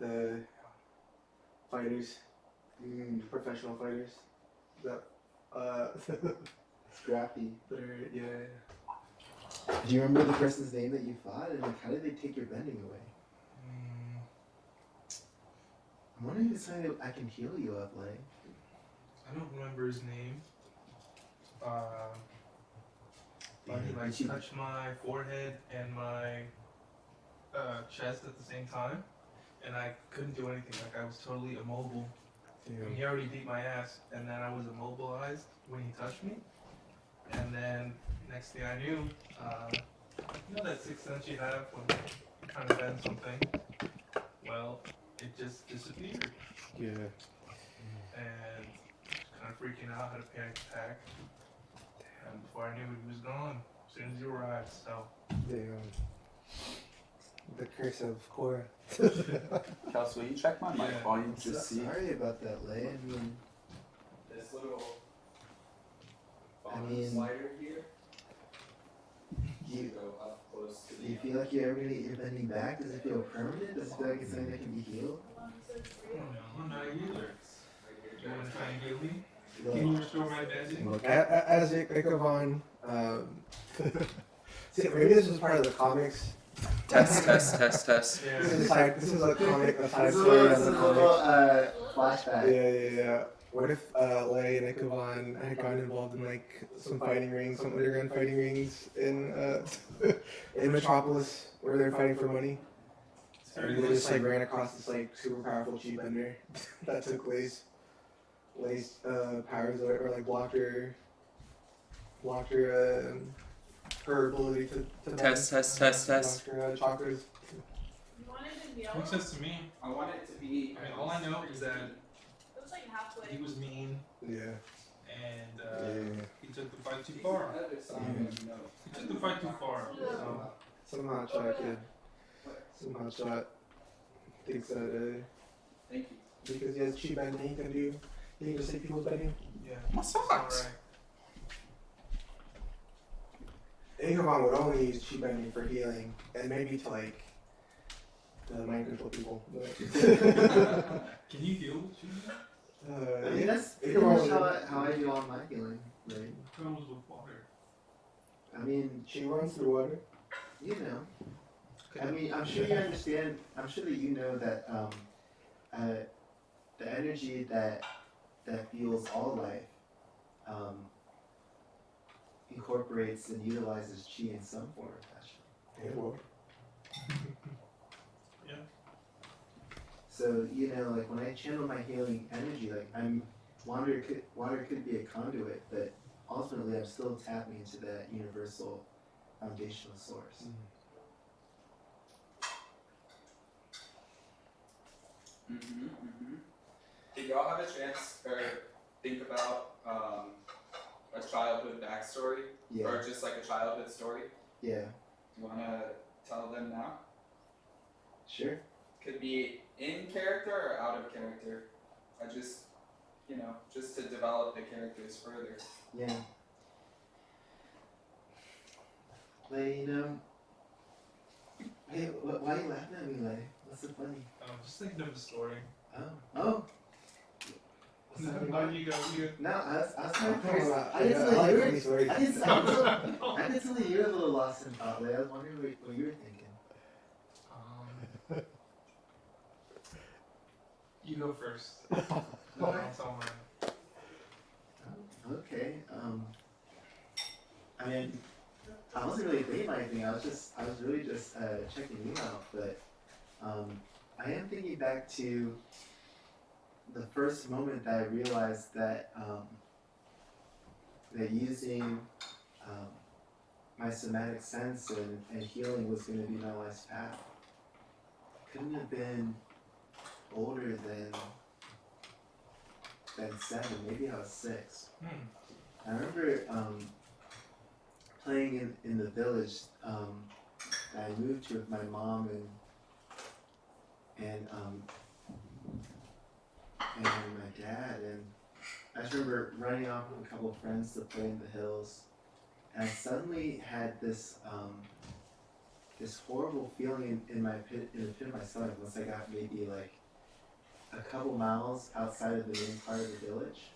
the fighters, professional fighters. That Scrappy. yeah. Do you remember the person's name that you fought, and like how did they take your bending away? I'm wondering if it's something that I can heal you of, like. I don't remember his name. But he like touched my forehead and my chest at the same time, and I couldn't do anything. Like I was totally immobile. Yeah. And he already beat my ass, and then I was immobilized when he touched me. And then next thing I knew, you know that sixth sense you have when you're trying to bend something? Well, it just disappeared. Yeah. And kind of freaking out, had a panic attack. And before I knew it, he was gone as soon as you arrived. So The curse of Korra. Kels, will you check my mic volume? Just see. Sorry about that, Lay. I mean, This little slider here. you, Go up close to do you feel like you're ever gonna get your bending back? Does it feel permanent? Does it feel like it's something that can be healed? I'm not either. You want to try and heal me? Can you restore my bending? As Ichabod, see, maybe this was part of the comics. Test. Yeah. This is a comic, a side This is a story little, of this is the a little comics. flashback. Yeah. What if Lei and Ichabod had gotten involved in like some fighting rings, some underground fighting rings in in Metropolis, where they're fighting for money? And they just like ran across this like super powerful cheap bender that took Lei's powers or like blocked her her ability to Test. blocked her chakras. Makes sense to me. I want it to be. I mean, all I know is that It was like halfway. he was mean Yeah. and he took the fight too far. He took the fight too far. So. Some hotshot kid. Some hotshot thinks that Thank you. because he has cheap bending, he can just take people's bending. Yeah. My socks. Ichabod would only use cheap bending for healing and maybe to like mind control people. Can you heal? I mean, that's pretty Ichabod much how I do all my healing, right? Comes with water. I mean, she runs through water. you know. I mean, I'm sure you understand. I'm sure that you know that the energy that fuels all life incorporates and utilizes chi in some form or fashion. Yeah, well. Yeah. So like when I channel my healing energy, like water could be a conduit, but ultimately I'm still tapping into that universal foundational source. Did y'all have a chance or think about a childhood backstory? Yeah. Or just like a childhood story? Yeah. You wanna tell them now? Sure. Could be in character or out of character. I just, just to develop the characters further. Yeah. Like, hey, why are you laughing at me, like? What's so funny? I'm just thinking of a story. Oh. No, you go. No, I was kind of Oh, curious. wow. I didn't Yeah, tell I you. like funny stories. I didn't tell you you're a little lost in thought. Like, I was wondering what you were thinking. You go first. What? I'll tell mine. Okay. I mean, I wasn't really thinking about anything. I was really just checking you out. But I am thinking back to the first moment that I realized that that using my somatic sense and healing was going to be my life's path. Couldn't have been older than 7. Maybe I was 6. I remember playing in the village that I moved to with my mom and my dad, and I just remember running off with a couple of friends to play in the hills, and I suddenly had this this horrible feeling in the pit of my stomach once I got maybe like a couple miles outside of the main part of the village,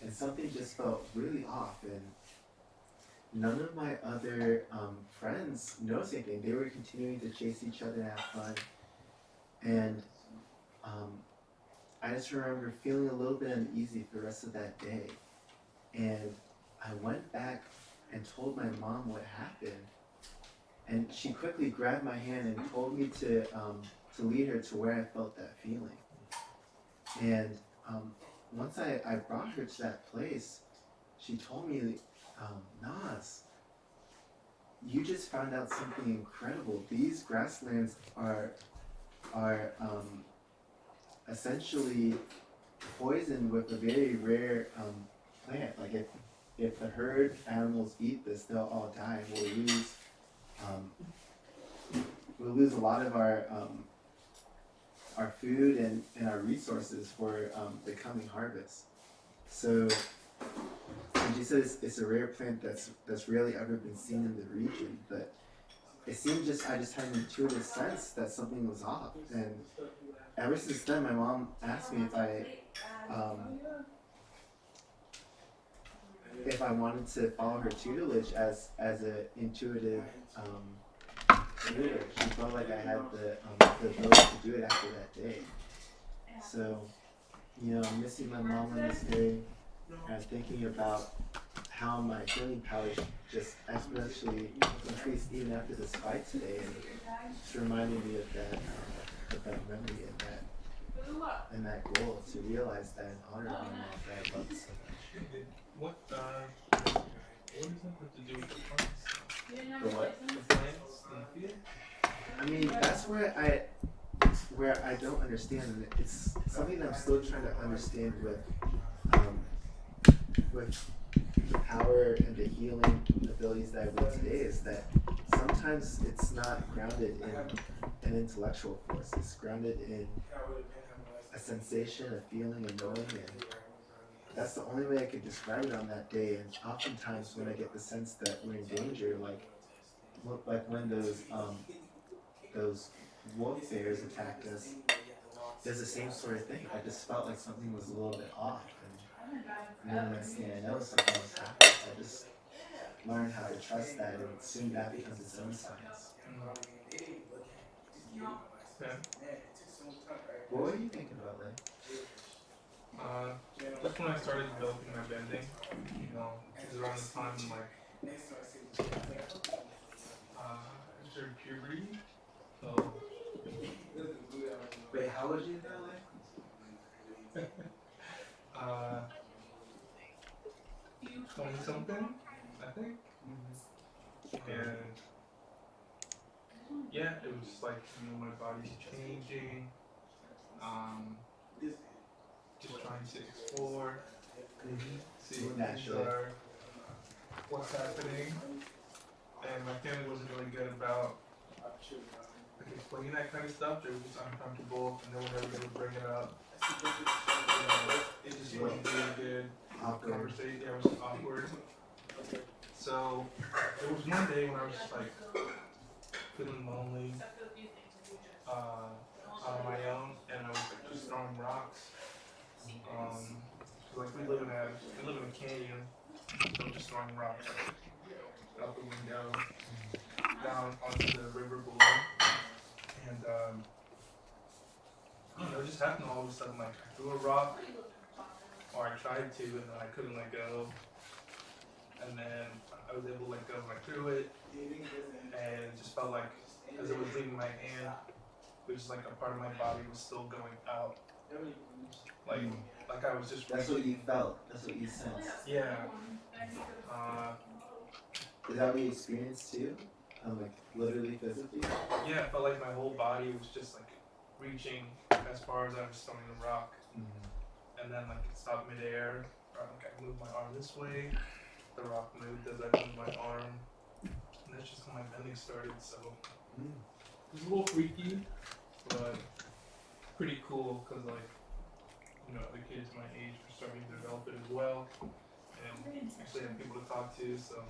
and something just felt really off. And none of my other friends noticed anything. They were continuing to chase each other and have fun. And I just remember feeling a little bit uneasy for the rest of that day. And I went back and told my mom what happened. And she quickly grabbed my hand and told me to lead her to where I felt that feeling. And once I brought her to that place, she told me, Nas, you just found out something incredible. These grasslands are essentially poisoned with a very rare plant. Like if the herd animals eat this, they'll all die. We'll lose a lot of our food and our resources for the coming harvest. So, and she said it's a rare plant that's rarely ever been seen in the region, but it seemed I just had an intuitive sense that something was off. And ever since then, my mom asked me if I wanted to follow her tutelage as an intuitive tutor. She felt like I had the ability to do it after that day. So, I'm missing my mom on this day, and thinking about how my healing powers just exponentially increased even after this fight today, and just reminded me of that memory and that goal to realize that and honor my mom that I loved so much. What does that have to do with the plants? For what? The plants in the field? I mean, that's where I don't understand, and it's something that I'm still trying to understand with the power and the healing abilities that I have today, is that sometimes it's not grounded in an intellectual force. It's grounded in a sensation, a feeling, a knowing, and that's the only way I could describe it on that day. And oftentimes when I get the sense that we're in danger, like when those wolf bears attacked us, it's the same sort of thing. I just felt like something was a little bit off, and then the next thing I know, something was happening. So I just learned how to trust that, and soon that becomes its own science. Okay. What were you thinking about, Lay? That's when I started developing my bending. It was around the time I entered puberty. So. Wait, how old are you now, Lay? 20 something, I think. And yeah, it was just like, my body's changing. Just trying to explore, see what things are, what's happening. And my family wasn't really good about explaining that kind of stuff. They were just uncomfortable, and then whenever they would bring it up, it just wasn't really good conversation. Yeah, it was awkward. So there was one day when I was just like feeling lonely, on my own, and I was like just throwing rocks. So like we live in a canyon, so I'm just throwing rocks out the window, down onto the river below, and I don't know, it just happened all of a sudden. Like I threw a rock, or I tried to, and then I couldn't let go, and then I was able to let go when I threw it, and it just felt like as it was leaving my hand, it was like a part of my body was still going out. Like I was just. That's what you felt. That's what you sensed. Yeah. Is that what you experienced too? Like literally, physically? Yeah, I felt like my whole body was just like reaching as far as I was throwing the rock, and then like it stopped midair. Or like I moved my arm this way, the rock moved as I moved my arm, and that's just when my bending started. So it was a little freaky, but pretty cool because like the kids my age were starting to develop it as well, and actually have people to talk to. So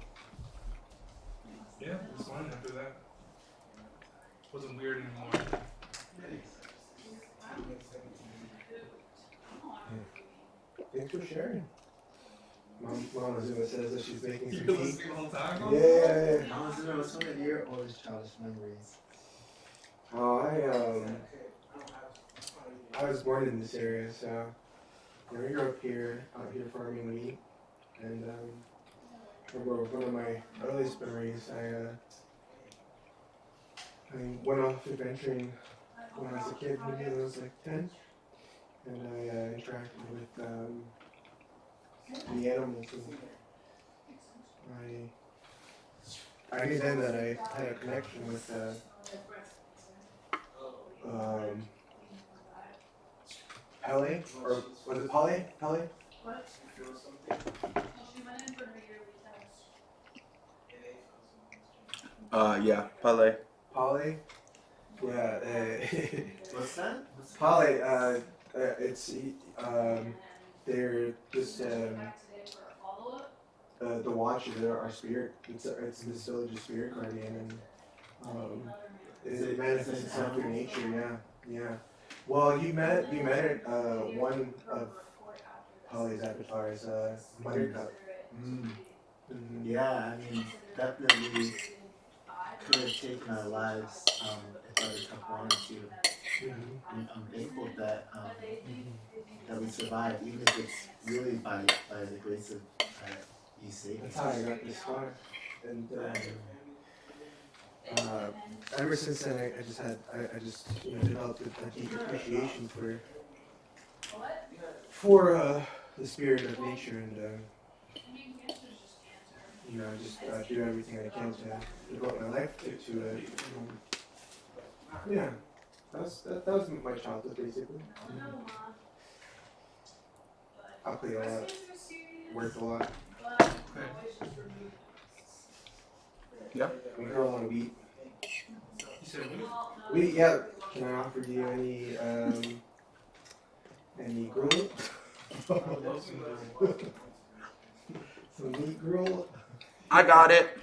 yeah, it was fun after that. wasn't weird anymore. Thanks for sharing. Mama Zuma says that she's making You some been tea. listening the whole time? Yeah. Alexander, what's one of your oldest childish memories? Oh, I was born in this area, so we grew up here, out here farming wheat, and one of my earliest memories, I went off adventuring when I was a kid, maybe when I was like 10, and I interacted with the animals, and I knew then that I had a connection with Pele, or was it Polly? Pele? Yeah, Pele. Polly? Yeah, What's that? Polly, it's, they're just, the Watcher, they're our spirit. It's this village's spirit guardian, and it manifests itself through nature. Yeah. Well, you met it. One of Polly's avatars, Buttercup. Yeah, I mean, definitely could have taken our lives if Buttercup wanted to. I'm thankful that that we survived, even if it's really by the grace of you saving That's us. how I got this far. And ever since then, I just developed a deep appreciation for the spirit of nature, and just do everything I can to devote my life to it. Yeah, that was my childhood basically. I played a lot, worked a lot. Yeah. We grow a lot of wheat. You said wheat? Wheat, yeah. Can I offer you any gruel? Some wheat gruel? I got it.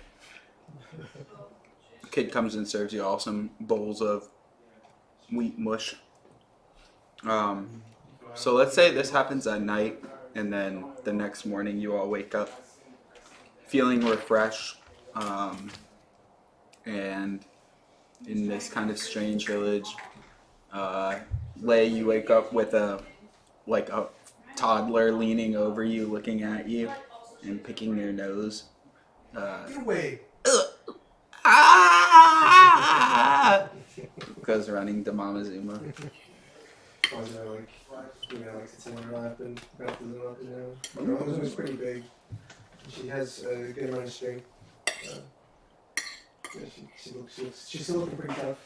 Kid comes and serves you all some bowls of wheat mush. So let's say this happens at night, and then the next morning you all wake up feeling refreshed, and in this kind of strange village, Lay, you wake up with a toddler leaning over you, looking at you, and picking their nose. Get away! Ah! Goes running to Mama Zuma. Sits in her lap and bounces them up and down. Mama Zuma's pretty big. She has a good amount of strength. She's still looking pretty tough.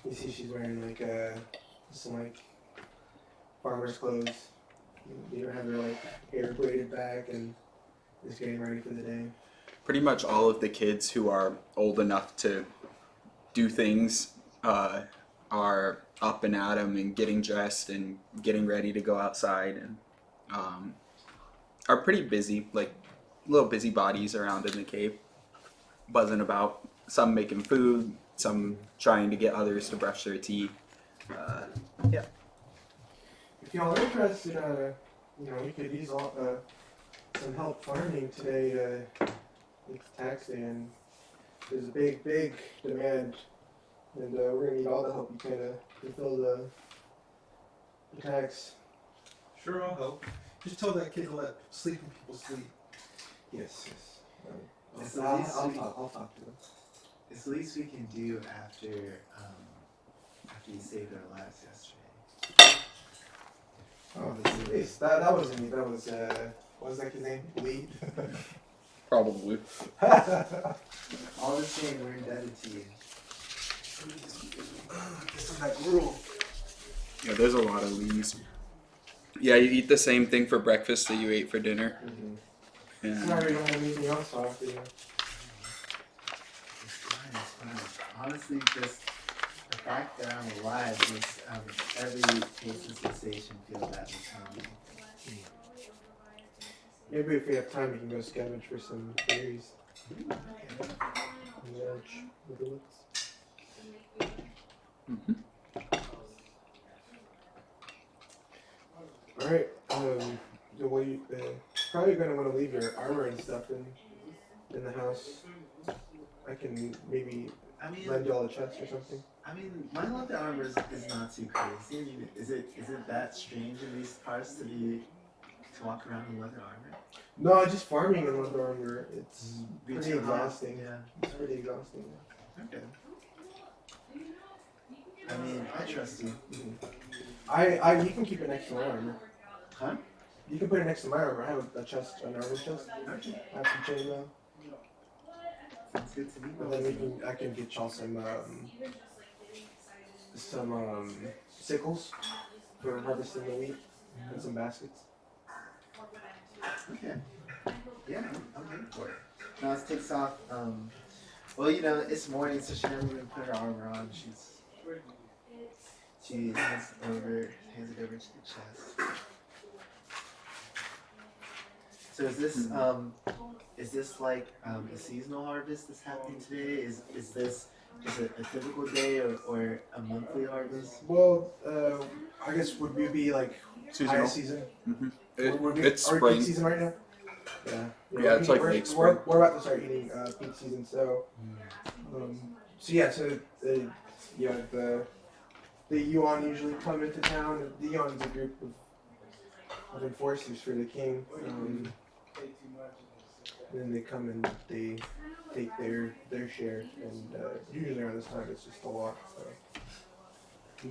You see she's wearing some farmer's clothes. You don't have her hair braided back and is getting ready for the day. Pretty much all of the kids who are old enough to do things are up and at 'em and getting dressed and getting ready to go outside, and are pretty busy, little busybodies around in the cave, buzzing about. Some making food, some trying to get others to brush their teeth. Yeah. If y'all are interested, we could use some help farming today. It's tax day, and there's a big demand, and we're gonna need all the help we can to fulfill the tax. Sure, I'll help. Just tell that kid to let sleeping people sleep. Yes. It's I'll the least talk to them. It's the least we can do after you saved our lives yesterday. Oh, this is nice. That wasn't me. That was what was that kid's name? Lee. Probably. All the same, we're indebted to you. This is that gruel. Yeah, there's a lot of leaves. Yeah, you eat the same thing for breakfast that you ate for dinner. Yeah. Sorry, we don't have anything else to offer you. It's fine. Honestly, just the fact that I'm alive makes every taste and sensation feel that much. Maybe if we have time, we can go scavenge for some berries. With the woods. All right. The way you, probably gonna want to leave your armor and stuff in the house. I can maybe I mean, lend y'all a chest or something. my leather armor is not too crazy. I mean, is it that strange in these parts to walk around in leather armor? No, just farming in leather armor. It's Be pretty too hot. exhausting. Yeah. It's pretty exhausting. Okay. I mean, I trust you. You can keep it next to my armor. Huh? You can put it next to my armor. I have a chest, an armor chest. Okay. I have some chainmail. Sounds good to me. And then I can get y'all some sickles for harvesting the wheat and some baskets. Okay. Yeah, I'm good for it. Now it takes off. Well, it's morning, so she doesn't even put her armor on. She hands it over to the chest. So is this like a seasonal harvest that's happening today? Is this it a typical day or a monthly harvest? Well, I guess would we be like Seasonal. high season? Would we, It's are we spring. peak season right now? Yeah. Yeah, it's like late spring. We're about to start eating peak season, so the Yuan usually come into town. The Yuan is a group of enforcers for the king. And then they come and they take their share, and usually around this time it's just a lot.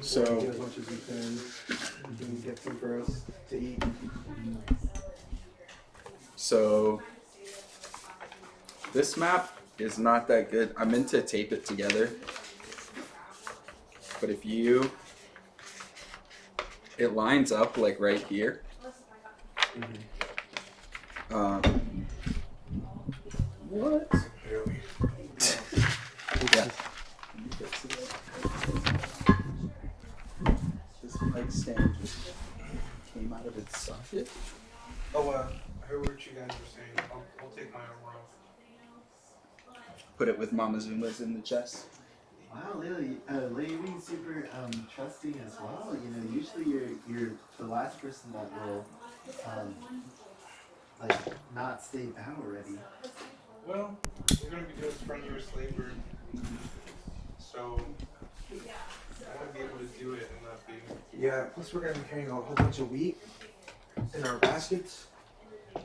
So we get as much as we can get some for us to eat. So this map is not that good. I meant to tape it together, but it lines up like right here. What? Yeah. This mic stand just came out of its socket. Oh, I heard what you guys were saying. I'll take my armor off. Put it with Mama Zuma's in the chest. Wow, Lily, Lily, you're being super trusting as well. Usually you're the last person that will not stay battle ready. Well, we're gonna be doing strenuous labor, so I want to be able to do it and not be. Yeah. Plus, we're gonna be carrying a whole bunch of wheat in our baskets,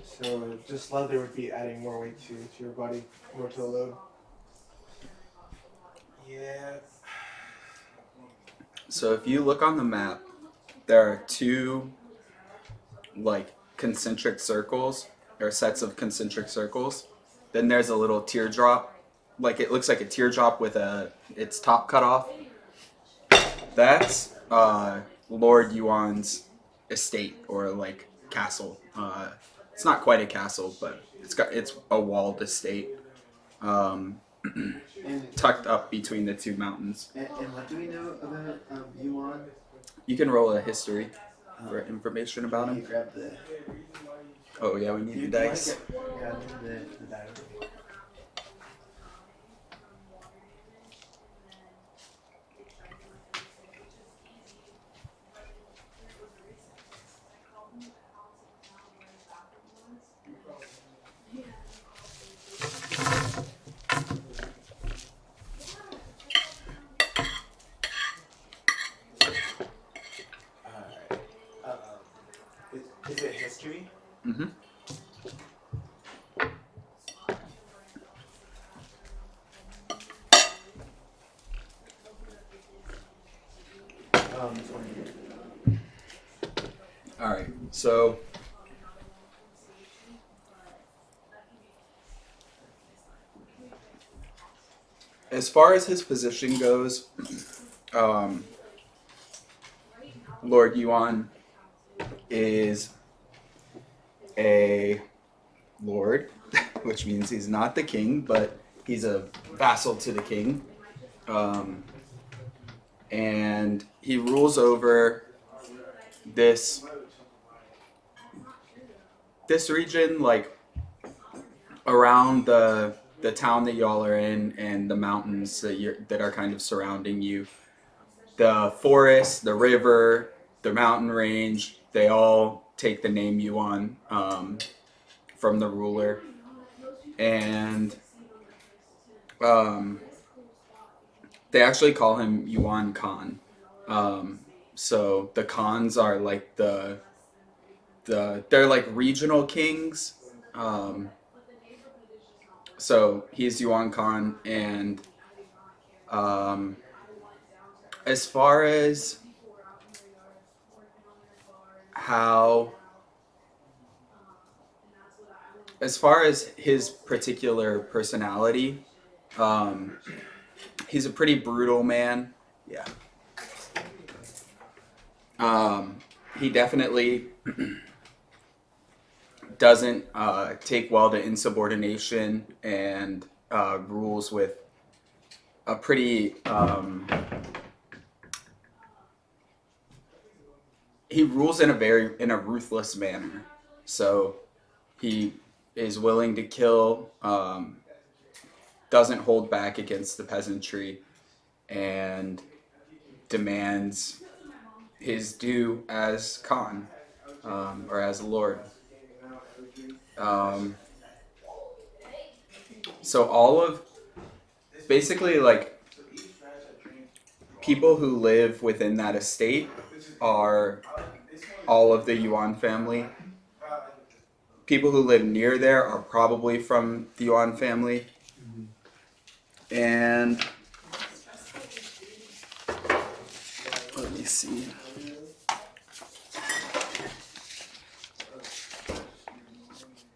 so just leather would be adding more weight to your body, more to the load. Yeah. So if you look on the map, there are two concentric circles, or sets of concentric circles. Then there's a little teardrop, it looks like a teardrop with its top cut off. That's Lord Yuan's estate or castle. It's not quite a castle, but it's a walled estate. Tucked up between the two mountains. And what do we know about Yuan? You can roll a history for information about You him. grab the. Oh yeah, we need the dice. Yeah, I need the dice. Is it history? Mm-hmm. All right, so as far as his position goes, Lord Yuan is a lord, which means he's not the king, but he's a vassal to the king. And he rules over this region, around the town that y'all are in and the mountains that are kind of surrounding you. the forest, the river, the mountain range, they all take the name Yuan from the ruler. And they actually call him Yuan Khan. So the Khans are like they're like regional kings. So he's Yuan Khan, and as far as how, as far as his particular personality, he's a pretty brutal man. Yeah. He definitely doesn't take well to insubordination, and rules with a pretty he rules in a ruthless manner. So he is willing to kill, doesn't hold back against the peasantry, and demands his due as Khan, or as Lord. So all of, basically, like, people who live within that estate are all of the Yuan family. People who live near there are probably from the Yuan family. And let me see.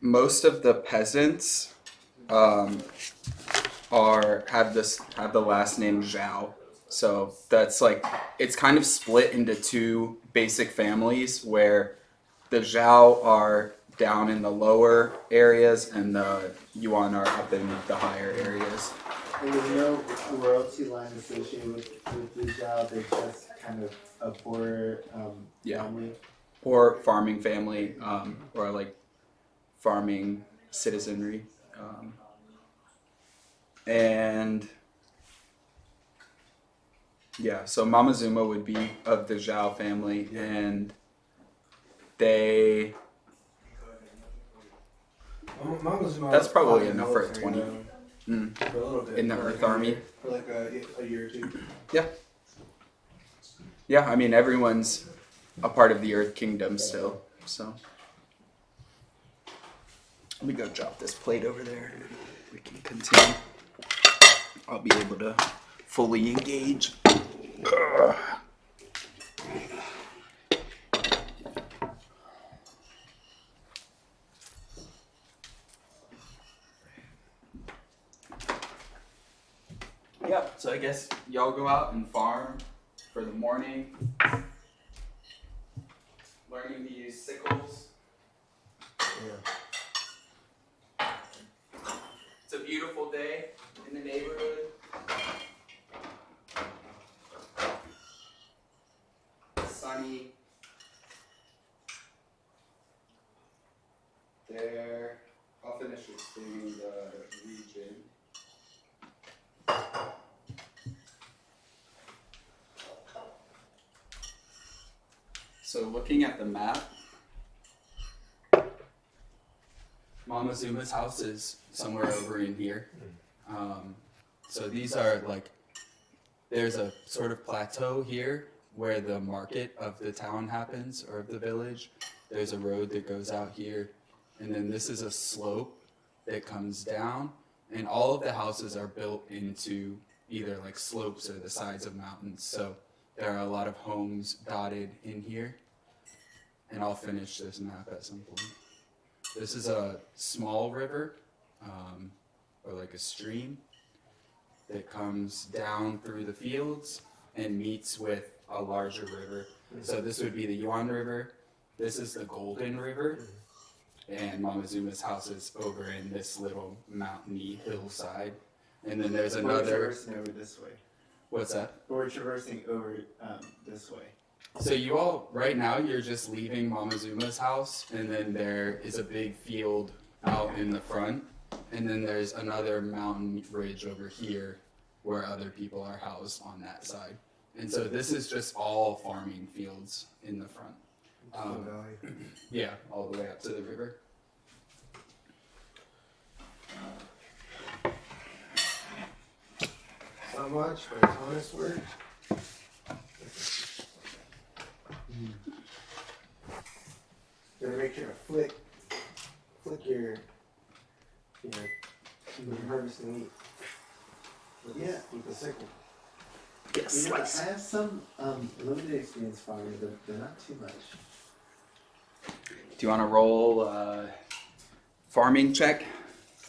Most of the peasants have the last name Zhao. So that's like, it's kind of split into two basic families, where the Zhao are down in the lower areas and the Yuan are up in the higher areas. There was no royalty line associated with the Zhao. They're just kind of a poor family. Or farming family, or like farming citizenry. And yeah, so Mamazuma would be of the Zhao family, and they... That's probably enough for a 20. In the Earth Army. For like a year or two. Yeah. Yeah, I mean, everyone's a part of the Earth Kingdom still, so. Let me go drop this plate over there. We can continue. I'll be able to fully engage. Yeah, so I guess y'all go out and farm for the morning. Learning to use sickles. Yeah. It's a beautiful day in the neighborhood. Sunny. There. I'll finish explaining the region. So looking at the map, Mamazuma's house is somewhere over in here. So these are like, there's a sort of plateau here where the market of the town happens, or of the village. There's a road that goes out here, and then this is a slope that comes down, and all of the houses are built into either like slopes or the sides of mountains. So there are a lot of homes dotted in here, and I'll finish this map at some point. This is a small river, or like a stream, that comes down through the fields and meets with a larger river. So this would be the Yuan River. This is the Golden River, and Mamazuma's house is over in this little mountainy hillside. And then there's another. We're traversing over this way. What's that? We're traversing over this way. So you all, right now, you're just leaving Mamazuma's house, and then there is a big field out in the front, and then there's another mountain ridge over here where other people are housed on that side. And so this is just all farming fields in the front. Valley. Yeah, all the way up to the river. It's not much, but it's honest work. Gotta make sure to flick your, you know, when you're harvesting meat. With the sickle. Yes, You know, I have some limited experience farming, but they're not too much. Do you want to roll farming check?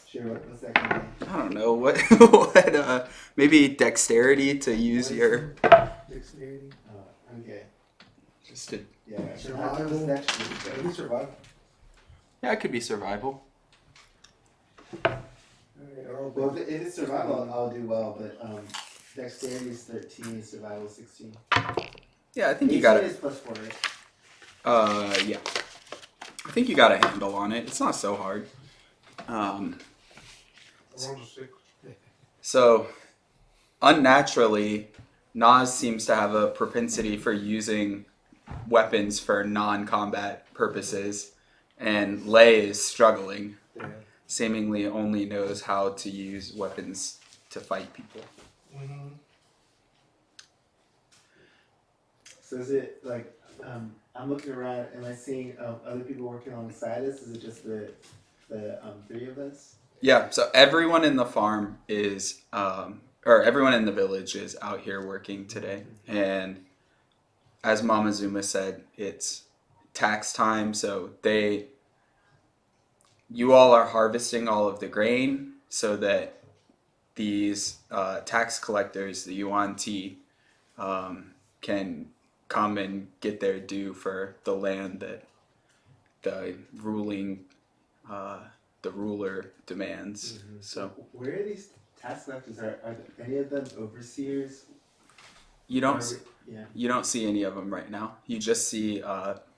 Sure, what's that gonna be? I don't know what maybe dexterity to use your Dexterity. Okay. just to Yeah, sure. Not just actually. At least survive. yeah, it could be survival. Well, if it is survival, I'll do well, but dexterity is 13, survival 16. Yeah, I think you got 18 it. is plus 4, right? Yeah. I think you got a handle on it. It's not so hard. So, unnaturally, Nas seems to have a propensity for using weapons for non-combat purposes, and Lei is struggling. Yeah. Seemingly only knows how to use weapons to fight people. Mm-hmm. So is it like, I'm looking around, am I seeing other people working alongside us? Is it just the 3 of us? Yeah, so everyone in the farm is, or everyone in the village is out here working today. And as Mama Zuma said, it's tax time, so you all are harvesting all of the grain so that these tax collectors, the Yuan Ti, can come and get their due for the land that the ruler demands. Mm-hmm. So Where are these tax collectors? Are any of them overseers? you don't Yeah. you don't see any of them right now. You just see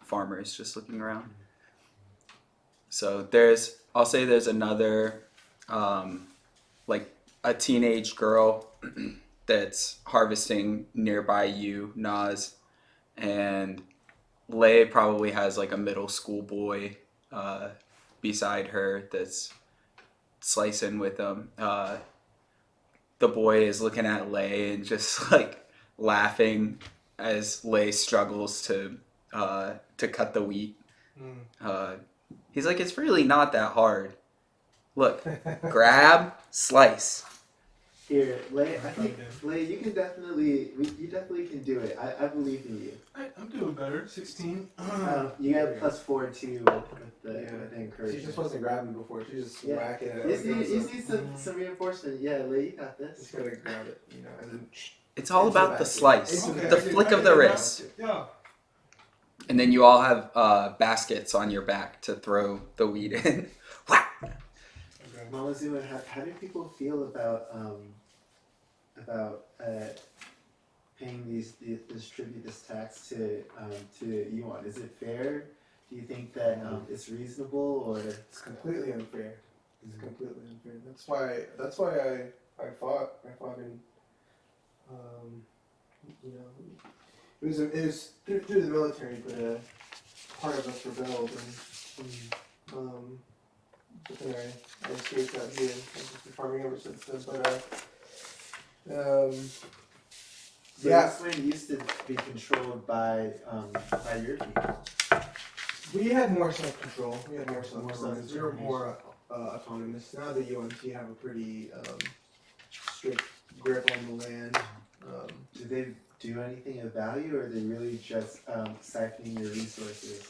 farmers just looking around. So I'll say there's another like a teenage girl that's harvesting nearby you, Nas, and Lei probably has like a middle school boy beside her that's slicing with them. The boy is looking at Lei and just like laughing as Lei struggles to cut the wheat. He's like, it's really not that hard. Look, grab, slice. Here, Lei, I think, Lei, you definitely can do it. I believe in you. I'm doing better. 16. You got plus 4 too with the She encouragement. just wasn't grabbing before. She just Yeah. whacking it. You need some reinforcement. Yeah, Lei, you got this. Just gotta grab it, you know, and then It's all Into about the that. slice, Into the that. flick of the wrist. Yeah. And then you all have baskets on your back to throw the wheat in. Whack! Mama Zuma, how do people feel about paying this tribute, this tax to Yuan? Is it fair? Do you think that it's reasonable, or it's completely unfair. It's completely unfair. That's why I fought. I fought in, you know, it was through the military, but part of us rebelled, and but then I escaped out here. I've just been farming ever since then. But so yeah, this land used to be controlled by your people? we had more self-control. We had more self-control. We were self-determination. more autonomous. Now the UNT have a pretty strict grip on the land. Do they do anything of value, or are they really just siphoning your resources?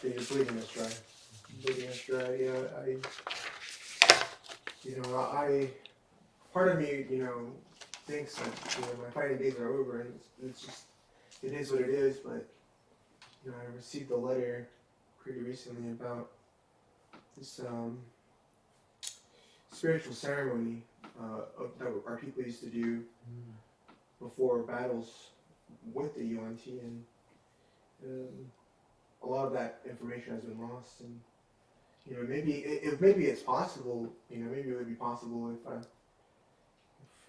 They're just bleeding us dry. Bleeding us dry. Yeah, part of me, you know, thinks that, you know, my fighting days are over, and it's just, it is what it is. But you know, I received a letter pretty recently about this spiritual ceremony that our people used to do before battles with the UNT, and a lot of that information has been lost. And you know, maybe it's possible. You know, maybe it would be possible if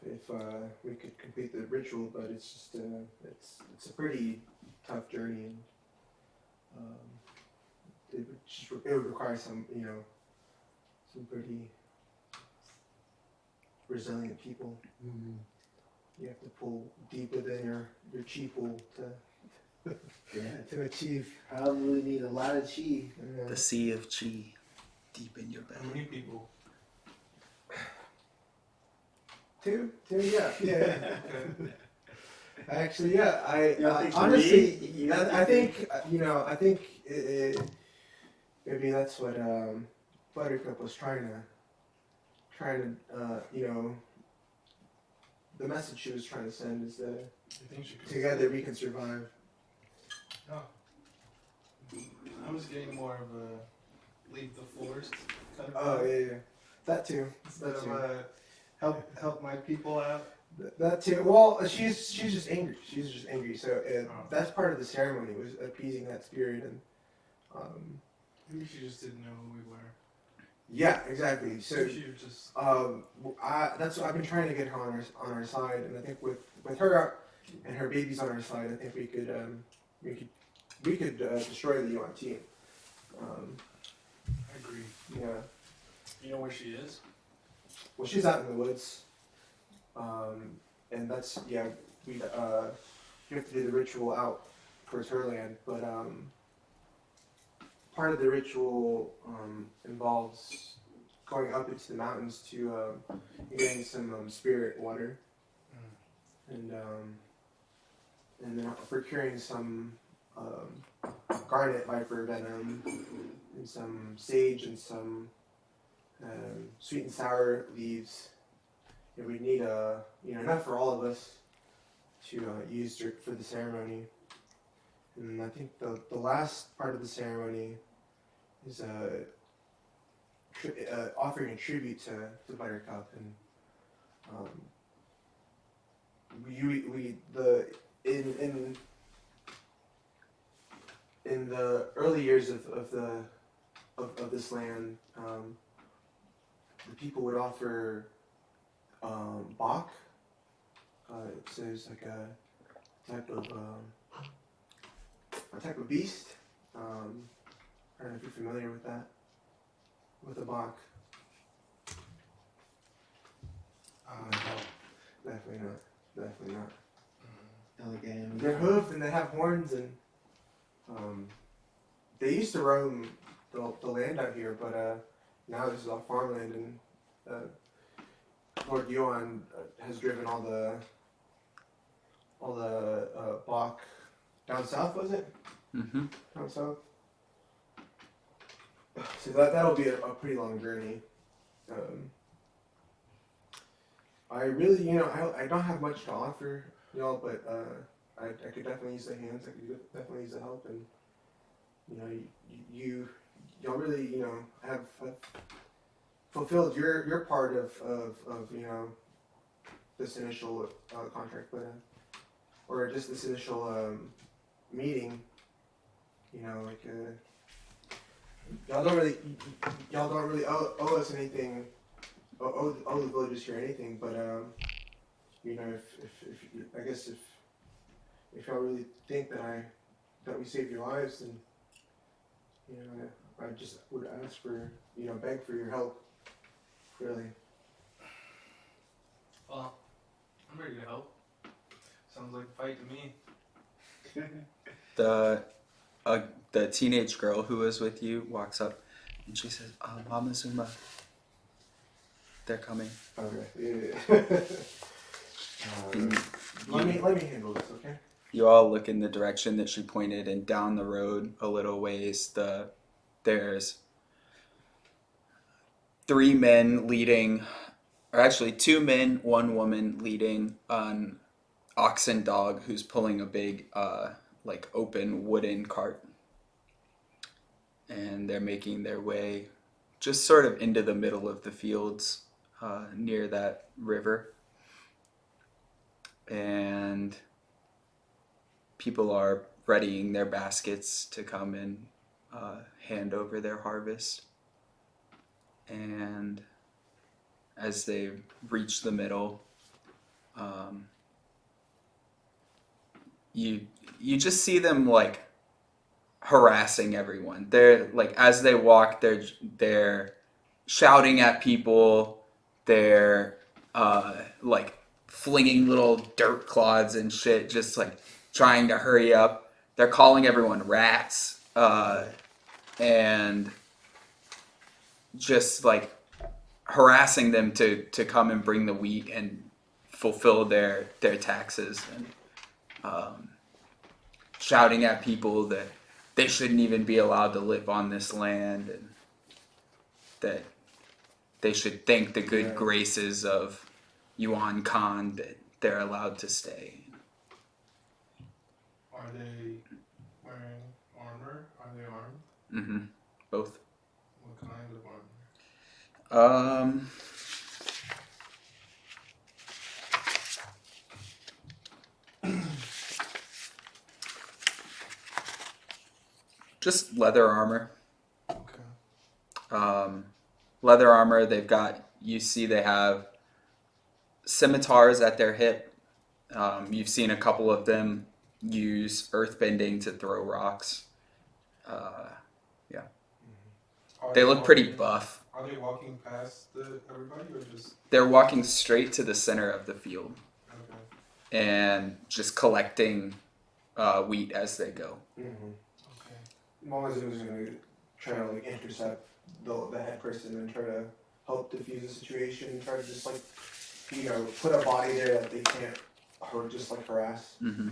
we could complete the ritual, but it's just it's a pretty tough journey, and it would require some some pretty resilient people. You have to pull deep within your chi pool Yeah. to achieve. Probably need a lot of chi. The sea of chi deep in your How belly. many people? Two, yeah. Okay. Actually, yeah. I You don't think honestly, three? You don't I think think I think maybe that's what Buttercup was trying to the message she was trying to send is that You think she could together we can survive. Oh. I was getting more of a leave the forest kind of Oh vibe. yeah. That too. Instead That of too. help my people out. That too. Well, she's just angry. She's just angry. So Oh. that's part of the ceremony was appeasing that spirit and. Maybe she just didn't know who we were. Yeah, exactly. So Maybe she was just that's what I've been trying to get her on our side, and I think with her and her babies on our side, I think we could destroy the Yuan team. I agree. Yeah. You know where she is? Well, she's out in the woods, and that's we have to do the ritual out towards her land, but part of the ritual involves going up into the mountains to getting some spirit water, and then procuring some garnet viper venom and some sage and some sweet and sour leaves. And we need enough for all of us to use for the ceremony. And I think the last part of the ceremony is offering a tribute to Buttercup, and in the early years of this land, the people would offer Bach. So it's like a type of beast. I don't know if you're familiar with that. With a Bach. Definitely not. Definitely not. Again, They're hoofed and they have horns, and they used to roam the land out here, but now this is all farmland, and Lord Yuan has driven all the Bach down south. Was it? Mm-hmm. Down south. So that'll be a pretty long journey. I really, I don't have much to offer y'all, but I could definitely use the hands. I could definitely use the help, and y'all really, have fulfilled your part of this initial contract, but or just this initial meeting. Y'all don't really owe us anything. Owe the villagers here anything, but if y'all really think that we saved your lives, then I just would ask for beg for your help, really. Well, I'm ready to help. Sounds like a fight to me. The teenage girl who was with you walks up and she says, Mama Zuma, they're coming. Okay. Yeah. Let me handle this, okay? You all look in the direction that she pointed, and down the road a little ways, there's 3 men leading, or actually 2 men, 1 woman leading an oxen dog who's pulling a big, open wooden cart. And they're making their way just sort of into the middle of the fields near that river. And people are readying their baskets to come and hand over their harvest. And as they reach the middle, You just see them like harassing everyone. They're like as they walk, they're shouting at people. They're like flinging little dirt clods and shit, just like trying to hurry up. They're calling everyone rats and just like harassing them to come and bring the wheat and fulfill their taxes, and shouting at people that they shouldn't even be allowed to live on this land, and that they should thank the good graces of Yuan Khan that they're allowed to stay. Are they wearing armor? Are they armed? Mm-hmm. Both. What kind of armor? Just leather armor. Okay. Leather armor. They've got. You see, they have scimitars at their hip. You've seen a couple of them use earthbending to throw rocks. Are They look pretty walking- buff. Are they walking past everybody or just They're walking straight to the center of the field okay? and just collecting wheat as they go. Mm-hmm. Okay. Momozuma's gonna try to like intercept the head person and try to help defuse the situation. Try to just like, put a body there that they can't just like harass. Mm-hmm.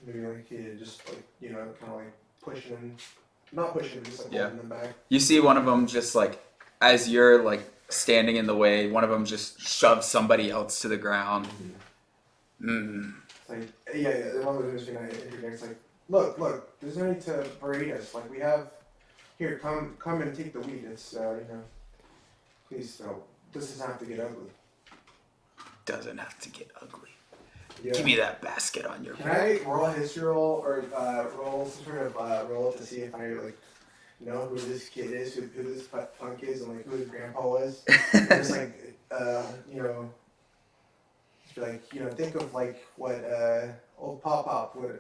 Maybe like just like kind of like pushing them, not pushing, just like holding them back. You see one of them just like, as you're like standing in the way, one of them just shoves somebody else to the ground. Mm. It's like the one was just gonna interject. It's like, look, there's no need to berate us. Like we have here, come and take the wheat. It's please this doesn't have to get ugly. Doesn't have to get ugly. Yeah. Give me that basket on your Can I roll a history roll or roll some sort of roll to see if I like know who this kid is, who this punk is, and like who his grandpa was? And just like just be like think of like what old Pop would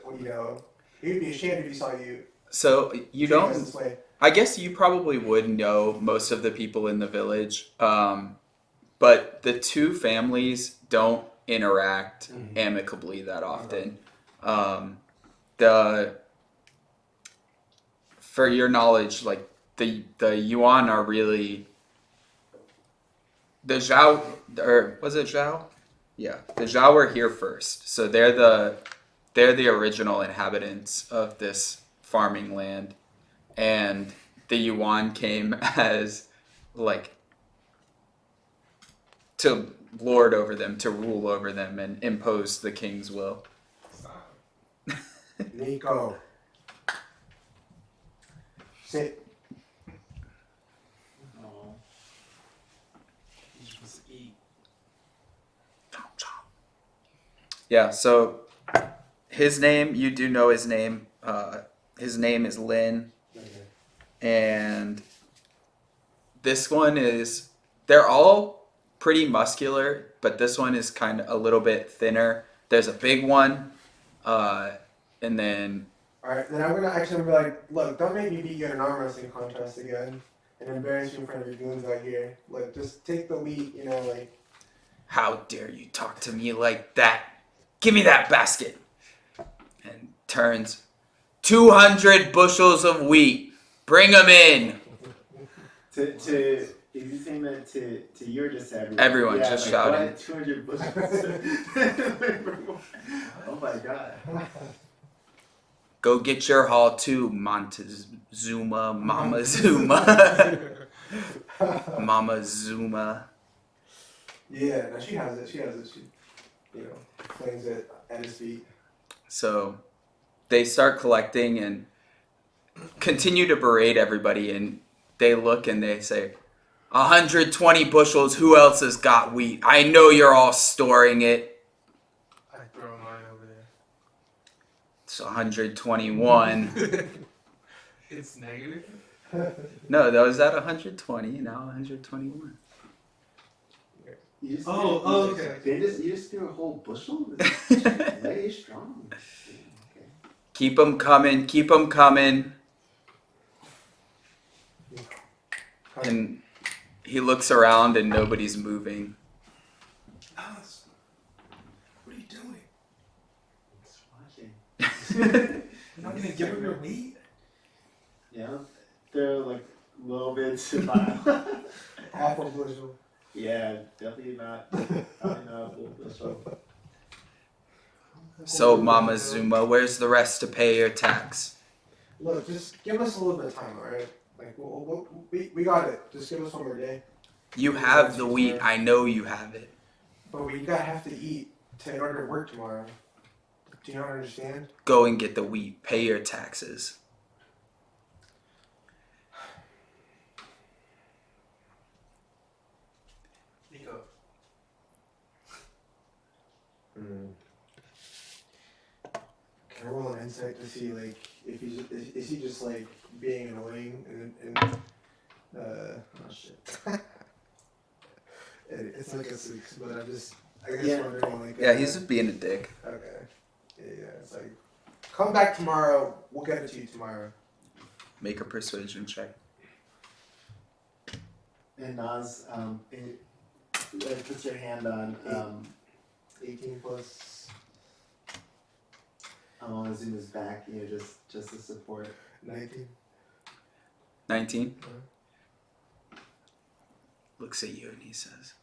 he'd be ashamed if he saw you. So you treating us don't. this way. I guess you probably would know most of the people in the village, but the two families don't interact amicably that often. For your knowledge, like the Yuan are really the Zhao, or was it Zhao? Yeah, the Zhao were here first, so they're the original inhabitants of this farming land. And the Yuan came as like to lord over them, to rule over them, and impose the king's will. Stop. Nico, sit. Oh. He's supposed to eat. Yeah, so his name, you do know his name. His name is Lin. And this one is, they're all pretty muscular, but this one is kind of a little bit thinner. There's a big one, and then... Alright, then I'm gonna be like, look, don't make me beat you in an arm wrestling contest again and embarrass you in front of your goons out here. Like, just take the wheat, like... How dare you talk to me like that? Give me that basket! And turns, 200 bushels of wheat. Bring them in! Is he saying that to you or just to everyone? Everyone, just shouting. What? 200 bushels. Oh my god. Go get your haul too, Montezuma, Mama Zuma. Mama Zuma. Yeah, no, she has it. She flings it at his feet. So they start collecting and continue to berate everybody, and they look and they say, 120 bushels, who else has got wheat? I know you're all storing it. I throw mine over there. It's 121. It's negative. No, that was at 120. Now 121. You just Oh, threw, okay. you just threw a whole bushel. Lay strong. Okay. Keep them coming. Keep them coming. And he looks around and nobody's moving. Alice, what are you doing? Just watching. You're not gonna give him your wheat? Yeah, they're like little bits of pile. Half a bushel. Yeah, definitely not. Probably not a full bushel. So, Mama Zuma, where's the rest to pay your tax? Look, just give us a little bit of time, alright? Like, we got it. Just give us one more day. You have the wheat. I know you have it. But we gotta have to eat in order to work tomorrow. Do you not understand? Go and get the wheat. Pay your taxes. Nico. Can I roll an insight to see, like, if he's is he just like being annoying and oh shit. It's like a 6, but I guess wondering like. Yeah, he's just being a dick. Okay. Yeah, it's like, come back tomorrow. We'll get it to you tomorrow. Make a persuasion check. And Nas, puts your hand on 18 plus Zuma's back, you know, just to support. 19. 19? Looks at you and he says,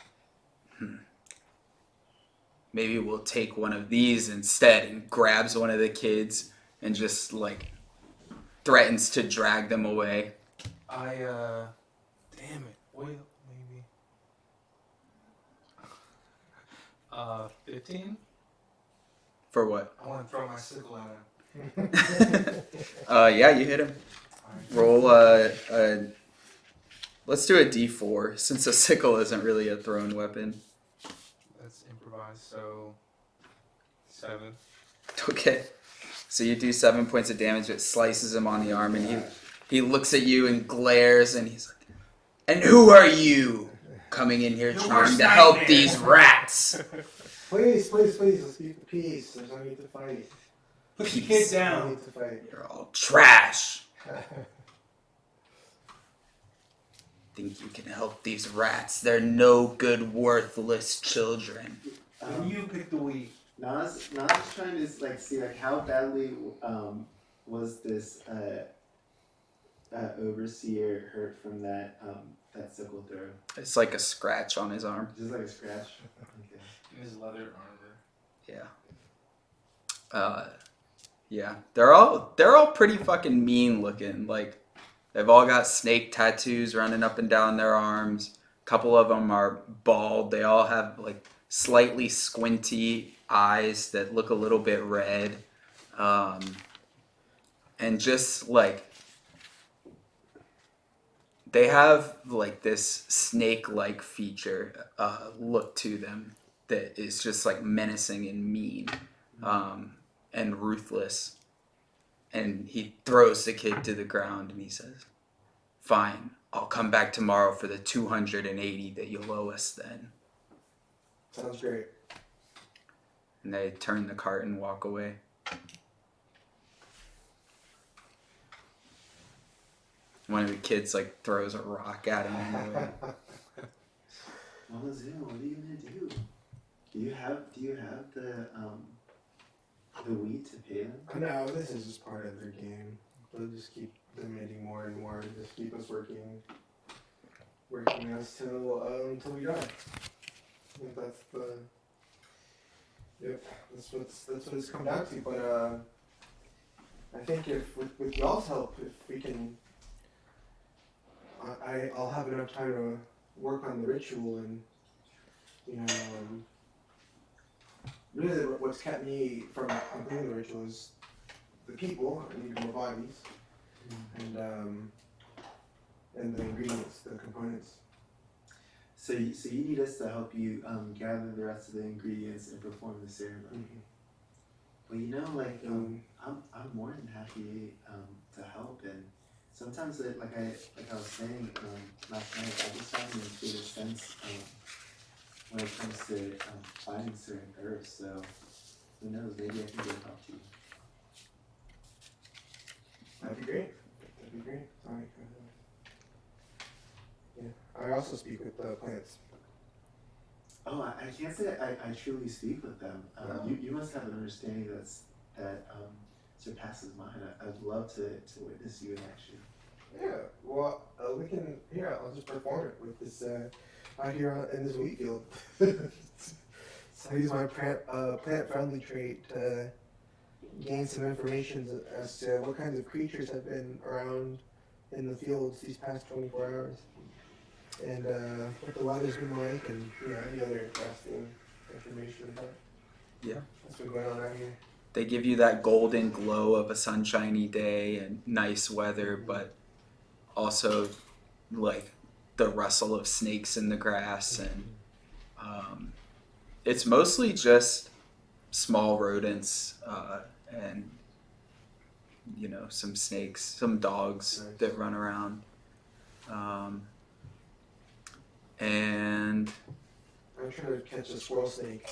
maybe we'll take one of these instead, and grabs one of the kids and just like threatens to drag them away. Damn it. Wait, maybe. 15? For what? I want to throw my sickle at him. Yeah, you hit him. Roll let's do a d4, since a sickle isn't really a thrown weapon. Let's improvise, so 7. Okay. So you do 7 points of damage. It slices him on the arm, and he looks at you and glares, and he's like, "And who are you coming in here trying to help these rats?" Please, let's keep the peace. There's no need to fight. Put the Peace. kid No down. need to fight. You're all trash. Think you can help these rats? They're no good, worthless children. And you pick the wheat. Nas is trying to like see like how badly was this overseer hurt from that sickle throw. It's like a scratch on his arm. Just like a scratch. Okay. In his leather armor. Yeah. Yeah. They're all pretty fucking mean looking. Like, they've all got snake tattoos running up and down their arms. A couple of them are bald. They all have like slightly squinty eyes that look a little bit red. And just like, they have like this snake-like feature look to them that is just like menacing and mean and ruthless. And he throws the kid to the ground and he says, "Fine, I'll come back tomorrow for the 280 that you'll owe us then." Sounds great. And they turn the cart and walk away. One of the kids like throws a rock at him. Mama Zuma, what are you gonna do? Do you have the wheat to pay them? No, this is just part of their game. They'll just keep demanding more and more. Just keep us working us until we die. I think that's what it's come down to. But I think if with y'all's help, if we can, I'll have enough time to work on the ritual and really what's kept me from completing the ritual is the people. I need more bodies and the ingredients, the components. So you need us to help you gather the rest of the ingredients and perform the ceremony. Well, I'm more than happy to help, and sometimes like I was saying last night, I just find intuitive sense when it comes to finding certain herbs. So who knows? Maybe I can get help to you. That'd be great. That'd be great. Sorry. Yeah. I also speak with plants. Oh, I can't say I truly speak with them. You must have an understanding that surpasses mine. I'd love to witness you in action. Yeah. Well, we can. Here, I'll just perform it with this out here in this wheat field. So I use my plant-friendly trait to gain some information as to what kinds of creatures have been around in the fields these past 24 hours. And what the weather's been like, and any other interesting information that's been going on out here. They give you that golden glow of a sunshiny day and nice weather, but also like the rustle of snakes in the grass, and it's mostly just small rodents and some snakes, some dogs that run around. And I'm trying to catch a squirrel snake.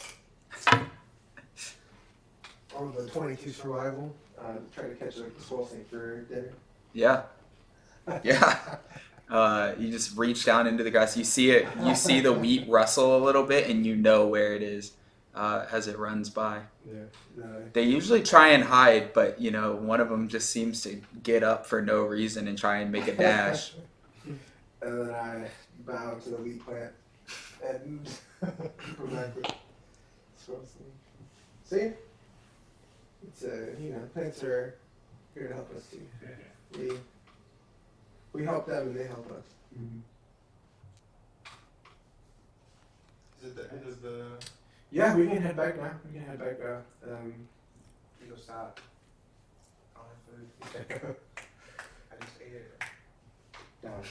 On the 22 survival, trying to catch a squirrel snake for dinner. yeah. You just reach down into the grass. You see it. You see the wheat rustle a little bit, and you know where it is as it runs by. Yeah. No. They usually try and hide, but one of them just seems to get up for no reason and try and make a dash. And then I bow to the wheat plant and go back with squirrel snake. See? It's plants are here to help us too. We help them and they help us. Is it the end of the? Yeah, we can head back now. We can head back. You go stop. I don't have food. I just ate it. Down.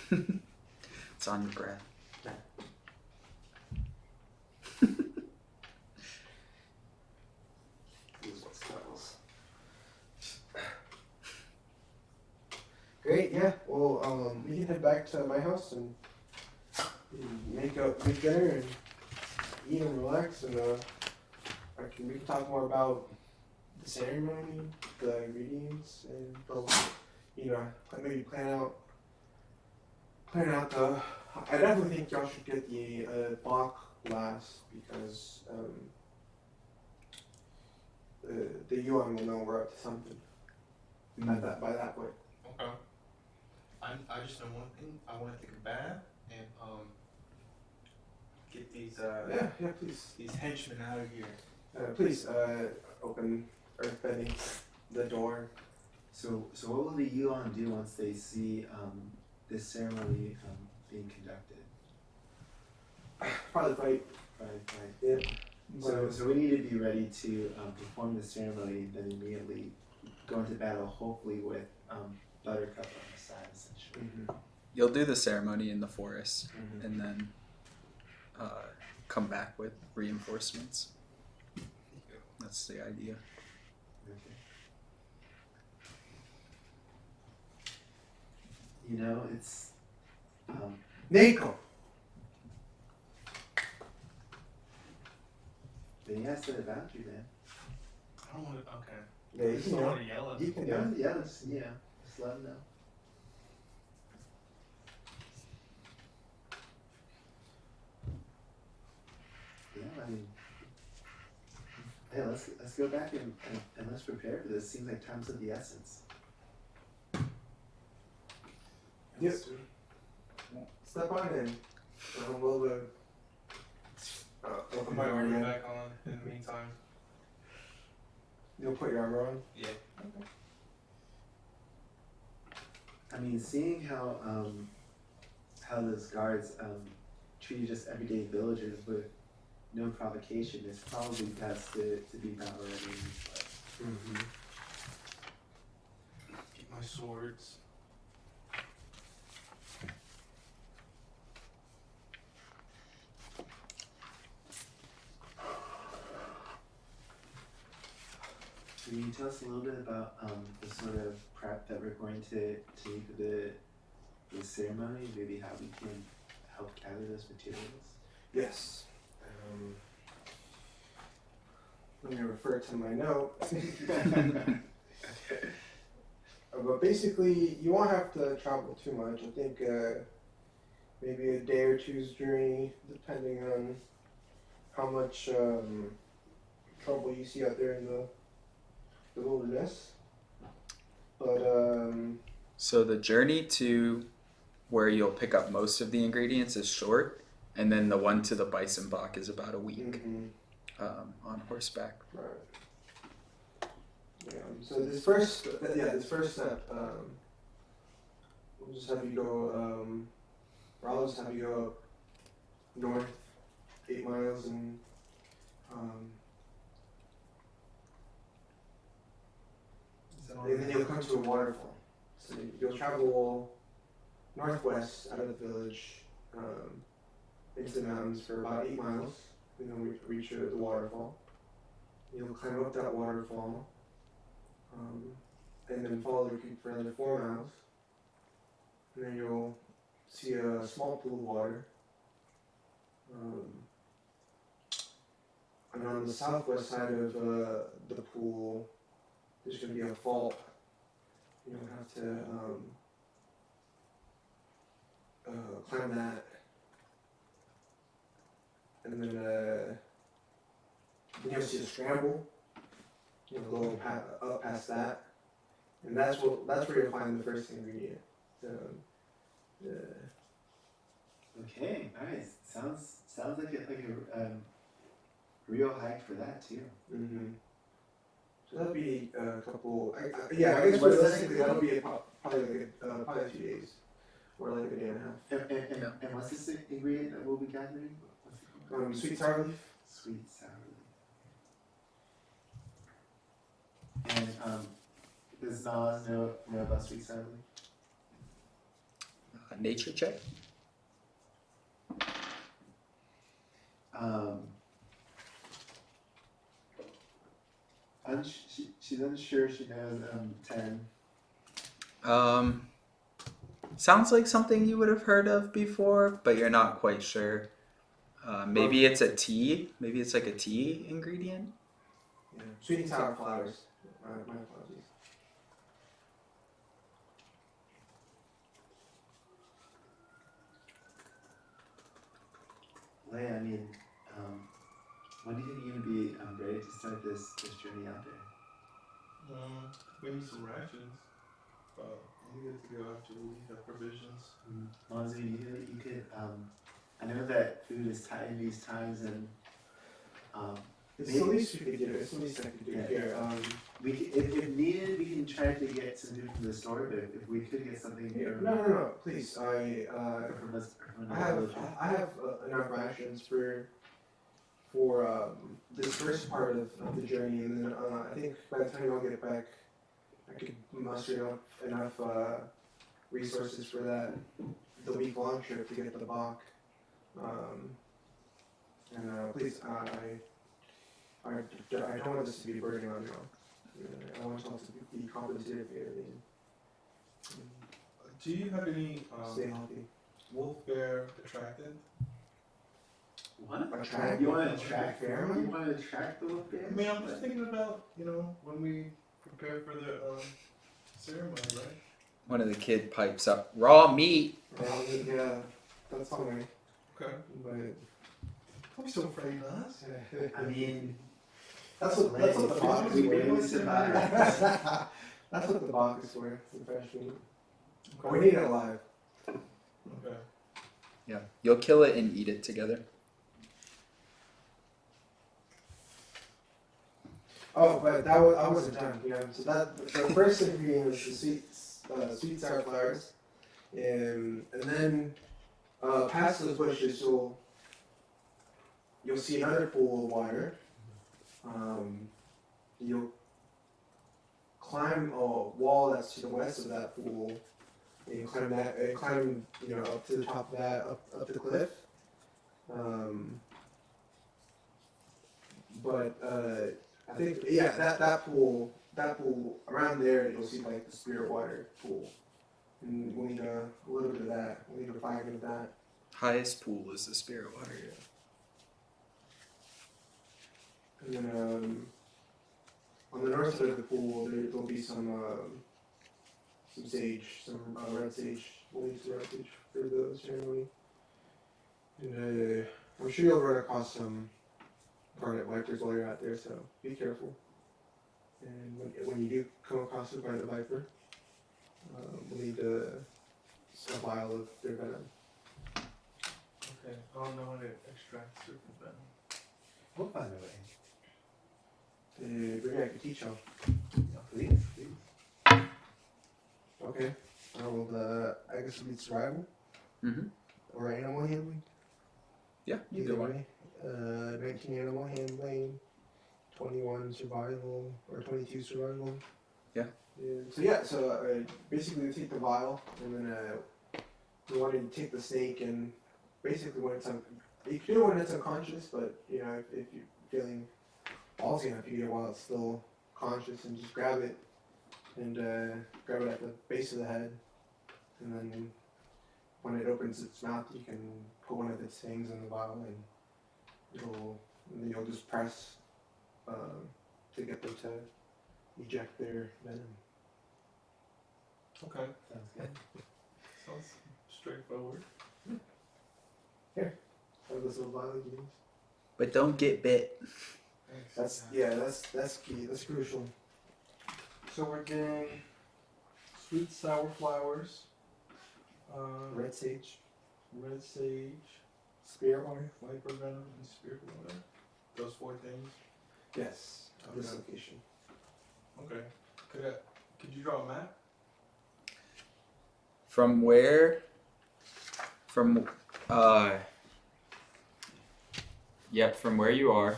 It's on your breath. Great, yeah. Well, we can head back to my house and make dinner and eat and relax, and we can talk more about the ceremony, the ingredients, and maybe plan out the. I definitely think y'all should get the Bach last because the Yuan will know we're up to something by that point. Okay. I just know one thing. I want to take a bath and get these Yeah, please. these henchmen out of here. Please open earthbending the door. So what will the Yuan do once they see this ceremony being conducted? Probably fight. Right. Yeah. So we need to be ready to perform the ceremony, then immediately go into battle, hopefully with Buttercup on the side, essentially. You'll do the ceremony in the forest, and then come back with reinforcements. That's the idea. Okay. It's Nico. then you guys set a boundary then. I don't want to. Okay. Yeah, I just don't want to yell at you them. can Yeah, just let them know. Yeah, I mean, let's go back and let's prepare for this. Seems like time's of the essence. Yep. Step on in. We'll Put my armor back on in the meantime. You'll put your armor on? Yeah. I mean, seeing how those guards treat just everyday villagers with no provocation, it's probably best to be battle ready in this place. Get my swords. Can you tell us a little bit about the sort of prep that we're going to do for the ceremony? Maybe how we can help gather those materials? Yes. Let me refer to my note. But basically, you won't have to travel too much. I think maybe a day or two's journey, depending on how much trouble you see out there in the wilderness. But So the journey to where you'll pick up most of the ingredients is short, and then the one to the bison block is about a week on horseback. Right. Yeah. So this first step, we'll just have you go. Or I'll just have you go up north 8 miles and then you'll come to a waterfall. So you'll travel northwest out of the village into the mountains for about 8 miles, and then reach the waterfall. You'll climb up that waterfall, and then follow the creek for another 4 miles. And then you'll see a small pool of water. And on the southwest side of the pool, there's going to be a fault. You'll have to climb that. And then you'll see a scramble. You'll go up past that. And that's where you'll find the first ingredient. Okay, nice. Sounds like a real hike for that too. Mm-hmm. So that'll be a couple. I guess realistically that'll be probably a few days, or like a day and a half. And what's this ingredient that we'll be gathering? Sweet sour leaf. Sweet sour leaf. And does Nas know about sweet sour leaf? Nature check. She's unsure. She knows 10. Sounds like something you would have heard of before, but you're not quite sure. Maybe it's a tea. Maybe it's like a tea ingredient. Yeah. Sweet and sour flowers. My apologies. Leia, I mean, when do you think you're gonna be ready to start this journey out there? We need some rations. I'm good to go after we have provisions. Monzi, you could. I know that food is tight in these times, and It's the least we could do. It's the least I could do here. we can, if needed, we can try to get some food from the store. But if we could get something from No. Please, from us, I have enough rations for this first part of the journey, and then I think by the time I'll get back, I could muster enough resources for the week-long trip to get the Bach. Please, I don't want this to be a burden on you. I want y'all to be compensated for everything. Do you have any Stay healthy. wolf bear attractant? What? Attract? You want to attract pheromone? You want to attract the little bears? I mean, I'm just thinking about, when we prepare for the ceremony, right? One of the kid pipes up, raw meat. Well, yeah, that's fine. Okay. But Don't be so afraid of us. I mean, that's what the Bach is we for. really survive. That's what the Bach is for. It's fresh meat. We need it alive. Okay. Yeah, you'll kill it and eat it together. Oh, but I wasn't done. So the first ingredient was the sweet sour flowers, and then past those bushes you'll see another pool of water. You'll climb a wall that's to the west of that pool, and you climb up to the top of that, up the cliff. But I think that pool that pool around there, you'll see like the spirit water pool, and we'll need a little bit of that. We'll need a flagon of that. Highest pool is the spirit water. And then on the north side of the pool, there'll be some sage, some red sage. We'll use the red sage for the ceremony. And I'm sure you'll run across some garnet vipers while you're out there, so be careful. And when you do come across a garnet viper, we'll need a vial of their venom. Okay. I don't know how to extract certain venom. We'll find a way. Maybe I could teach y'all. Please, please. Okay. I guess it'll be survival Mm-hmm. or animal handling. Yeah, Either way. 19 animal handling, 21 survival, or 22 survival. Yeah. So basically we take the vial, and then we want to take the snake, and basically when you can do it when it's unconscious, but if you're feeling ballsy enough, you get it while it's still conscious, and just grab it, and grab it at the base of the head, and then when it opens its mouth, you can put one of its fangs in the vial, and then you'll just press to get them to eject their venom. Okay. Sounds good. Sounds straightforward. Have this little vial you use. But don't get bit. Thanks. That's key. That's crucial. So we're getting sweet sour flowers, Red sage, red sage, spirit water. viper venom, and spirit water. Those 4 things. Yes. This Okay. location. Okay. Could you draw a map? From where? Yep, from where you are.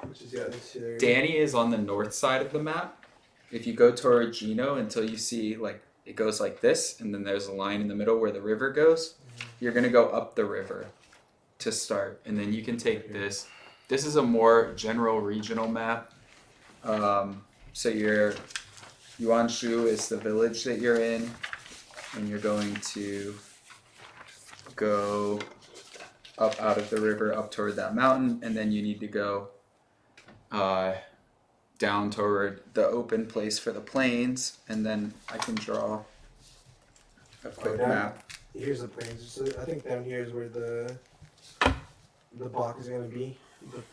Which is this area. Danny is on the north side of the map. If you go toward Gino until you see it goes like this, and then there's a line in the middle where the river goes, you're gonna go up the river to start, and then you can take this. This is a more general regional map. So Yuanshu is the village that you're in, and you're going to go up out of the river up toward that mountain, and then you need to go down toward the open place for the plains, and then I can draw a quick down. map. Here's the plains. So I think down here is where the block is gonna be. But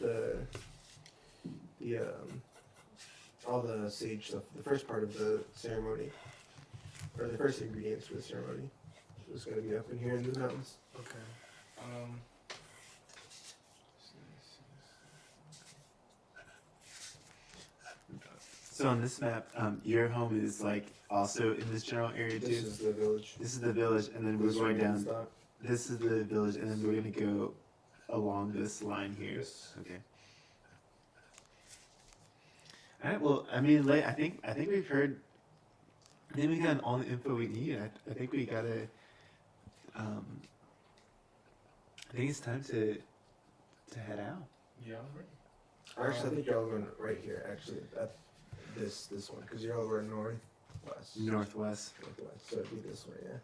all the sage stuff, the first part of the ceremony, or the first ingredients for the ceremony, is gonna be up in here in the mountains. Okay. So on this map, your home is like also in this general area This too. is the village. This is the village, and then we're This is going where down. we stop. This is the village, and then we're gonna go along this line here. Yes. Okay. All right. Well, I mean, I think we've heard. I think we got all the info we need. I think we gotta. I think it's time to head out. Yeah. Actually, I think you're all going right here. Actually, at this one, because you're all going northwest. Northwest. Northwest. So it'd be this way, yeah.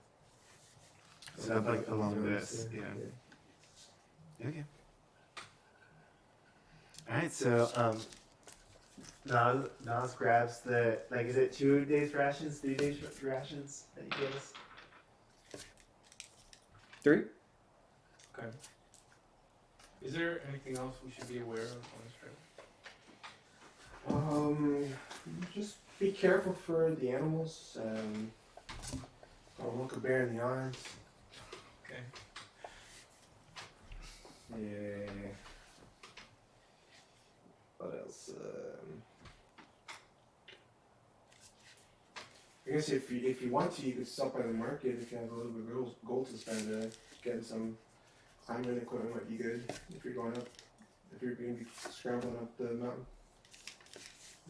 So like along this, yeah. Okay. All right. So Nas grabs the is it 2 days rations, 3 days rations that you give us? 3. Okay. Is there anything else we should be aware of on this trip? Just be careful for the animals. Don't look a bear in the eyes. Okay. Yeah. What else? I guess if you want to, you could stop by the market if you have a little bit of gold to spend. Getting some climbing equipment might be good if you're going up. If you're going to be scrambling up the mountain,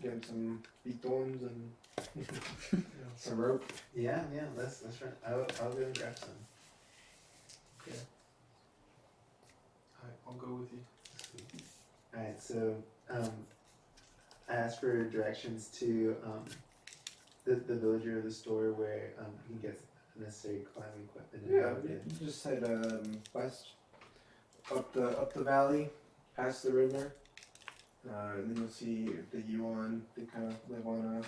getting some beethones and some rope. Yeah. That's right. I'll go and grab some. Okay. Alright, I'll go with you. All right. So I asked for directions to the villager of the store where he can get necessary climbing equipment. And Yeah, everything. you just head west up the valley, past the river, and then you'll see the Yuan. They kind of live on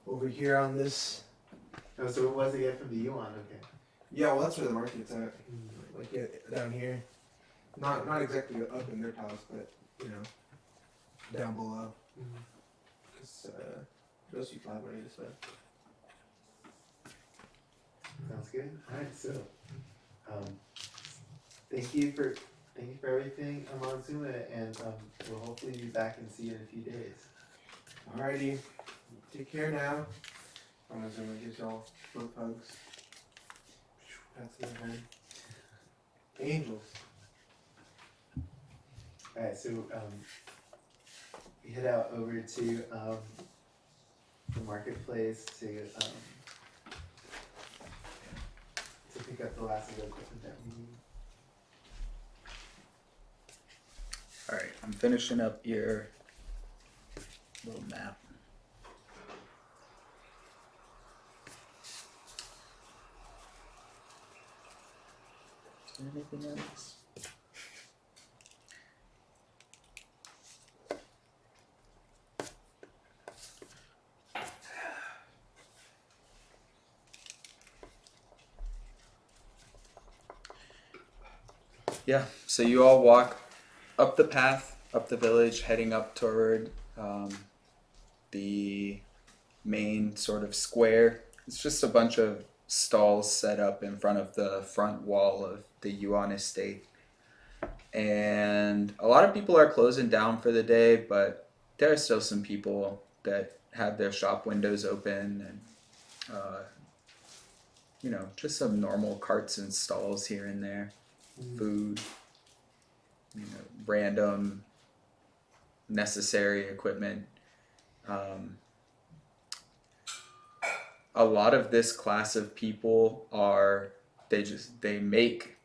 over here on this. Oh, so what was it get from the Yuan? Okay. Yeah, well, that's where the market's at. Like down here, not exactly up in their house, but you know, down below. Cause those people have money to spend. Sounds good. All right, so thank you for everything, Monzuma, and we'll hopefully be back and see you in a few days. Alrighty, take care now. I'm gonna give y'all both hugs. That's the hand. Angels. All right, so we head out over to the marketplace to pick up the last of the equipment that we need. All right, I'm finishing up your little map. Is there anything else? Yeah, so you all walk up the path, up the village, heading up toward the main sort of square. It's just a bunch of stalls set up in front of the front wall of the Yuan estate. And a lot of people are closing down for the day, but there are still some people that have their shop windows open and, you know, just some normal carts and stalls here and there. Food, you know, random necessary equipment. A lot of this class of people they make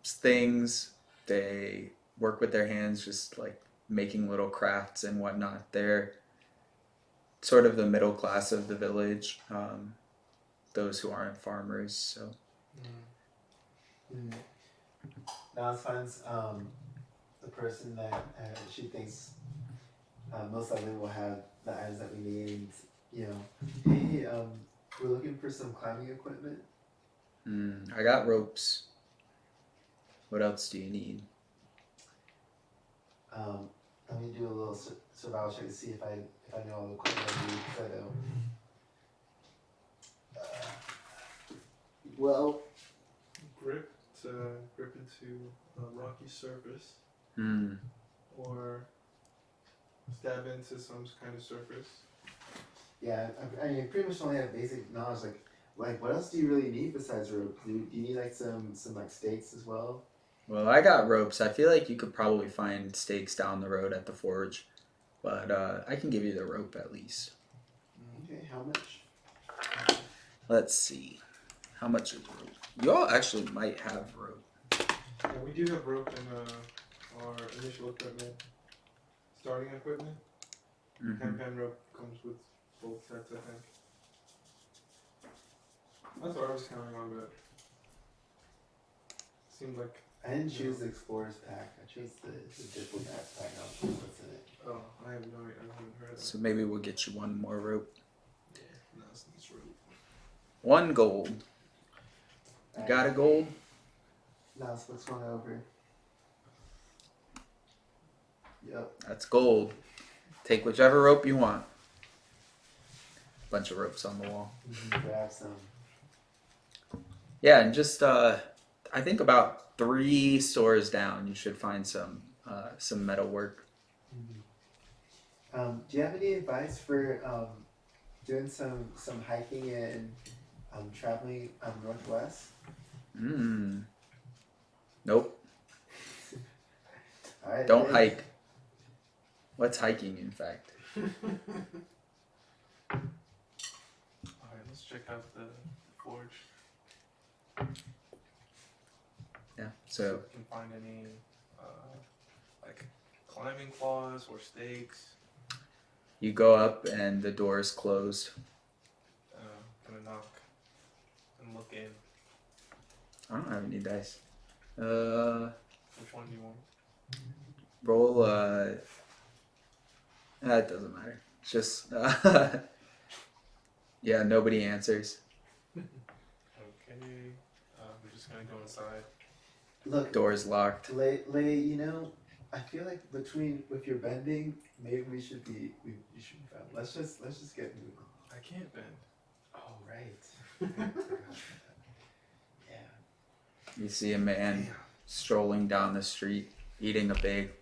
things, they work with their hands, just like making little crafts and whatnot. They're sort of the middle class of the village, those who aren't farmers. So Nas finds the person that she thinks most likely will have the items that we need. You know, hey, we're looking for some climbing equipment. I got ropes. What else do you need? Let me do a little survival check to see if I know all the equipment I need. Cause I don't. Well, Grip to grip into a rocky surface, or stab into some kind of surface. yeah, I mean, pretty much only have basic knowledge. Like, what else do you really need besides rope? Do you need like some like stakes as well? Well, I got ropes. I feel like you could probably find stakes down the road at the forge, but I can give you the rope at least. Okay, how much? Let's see. How much is rope? You all actually might have rope. Yeah, we do have rope in our initial equipment, starting equipment. Handpan rope comes with both sets, I think. That's what I was counting on, but it seemed like. I didn't choose the explorer's pack. I chose the diplomat's pack. I don't know what's in it. Oh, I have no idea. I haven't heard of that. So maybe we'll get you one more rope. Yeah, no, it's rope. 1 gold. You got a gold? Now let's flips one over. Yep. That's gold. Take whichever rope you want. Bunch of ropes on the wall. Grab some. Yeah, and just I think about 3 stores down, you should find some metal work. Do you have any advice for doing some hiking and traveling northwest? Nope. All right. Don't hike. What's hiking, in fact? Alright, let's check out the forge. Yeah. So If we can find any like climbing claws or stakes. You go up and the door is closed. Gonna knock and look in. I don't have any dice. Which one do you want? Roll. That doesn't matter. It's just. Yeah, nobody answers. Okay. We're just gonna go inside. Look, Door's locked. Lay, you know, I feel like with your bending, maybe you should be found. Let's just get moving. I can't bend. Oh right. Yeah. You see a man strolling down the street, eating a big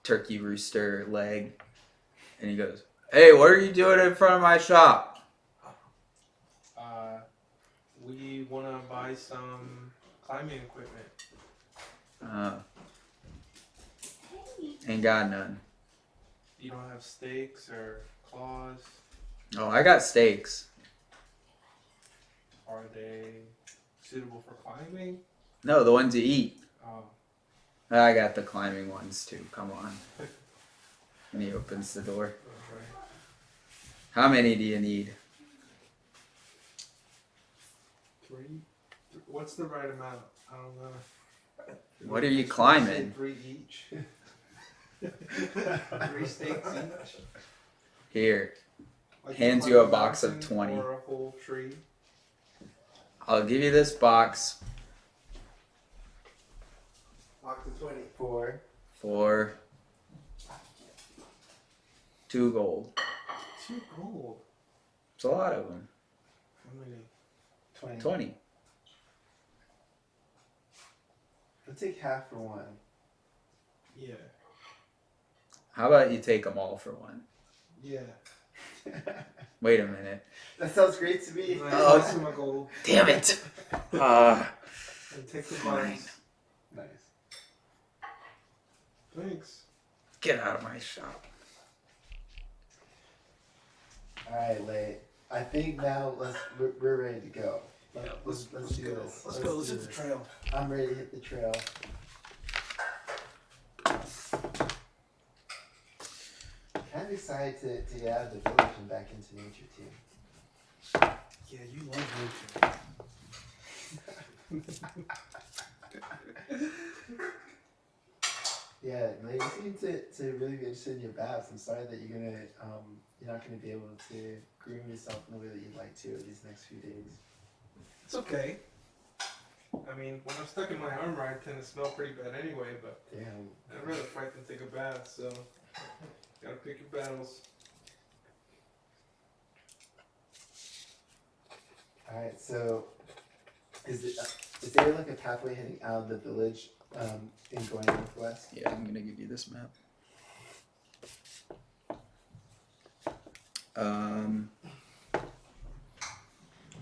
turkey rooster leg, and he goes, "Hey, what are you doing in front of my shop?" We wanna buy some climbing equipment. Ain't got none. You don't have stakes or claws? Oh, I got stakes. Are they suitable for climbing? No, the ones you eat. Oh, I got the climbing ones too. Come on. And he opens the door. okay. How many do you need? 3? What's the right amount? I don't know. What are you climbing? 3 each. 3 stakes each. Here, Like Hands climb you a box of mountain 20. Or a whole tree. I'll give you this box Box of 20. for 2 gold. 2 gold. It's a lot of them. How many? 20. I'll take half for one. Yeah. How about you take them all for 1? Yeah. Wait a minute. That sounds great to me. Oh. Nice. My gold. Damn it! And take the Fine. box. Nice. Thanks. Get out of my shop. All right, Lay. I think now we're ready to go. Let's do this. Let's go. Let's hit the trail. I'm ready to hit the trail. Kind of excited to get out of the village and back into nature too. Yeah, you love nature. Yeah, Lay, you seem to really be interested in your baths. I'm sorry that you're not gonna be able to groom yourself in the way that you'd like to these next few days. It's okay. I mean, when I'm stuck in my armor, I tend to smell pretty bad anyway, but Damn. I'd rather fight than take a bath, so gotta pick your battles. All right, so is there like a pathway heading out of the village and going northwest? Yeah, I'm gonna give you this map.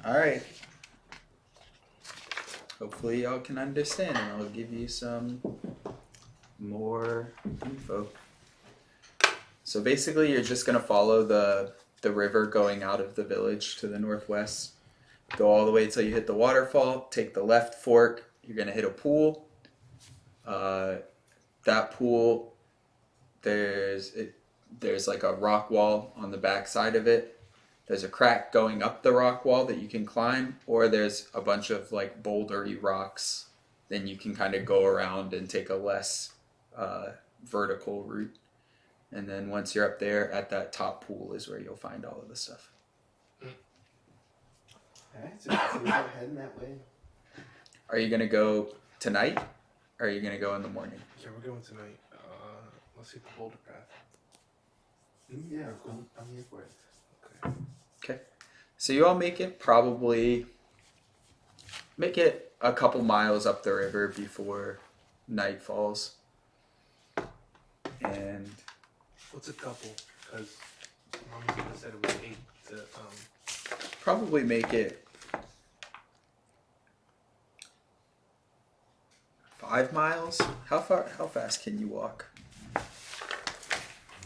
Alright. Hopefully y'all can understand and I'll give you some more info. So basically you're just gonna follow the river going out of the village to the northwest. Go all the way till you hit the waterfall, take the left fork, you're gonna hit a pool. That pool, there's like a rock wall on the back side of it. There's a crack going up the rock wall that you can climb, or there's a bunch of like bouldery rocks. Then you can kind of go around and take a less vertical route. And then once you're up there at that top pool is where you'll find all of the stuff. Alright, so we're heading that way. Are you gonna go tonight? Or are you gonna go in the morning? Yeah, we're going tonight. Let's hit the boulder path. Yeah, I'm here for it. Okay. So you all make it a couple miles up the river before night falls. And What's a couple? Because Mommy said it was 8 to probably make it 5 miles. How fast can you walk?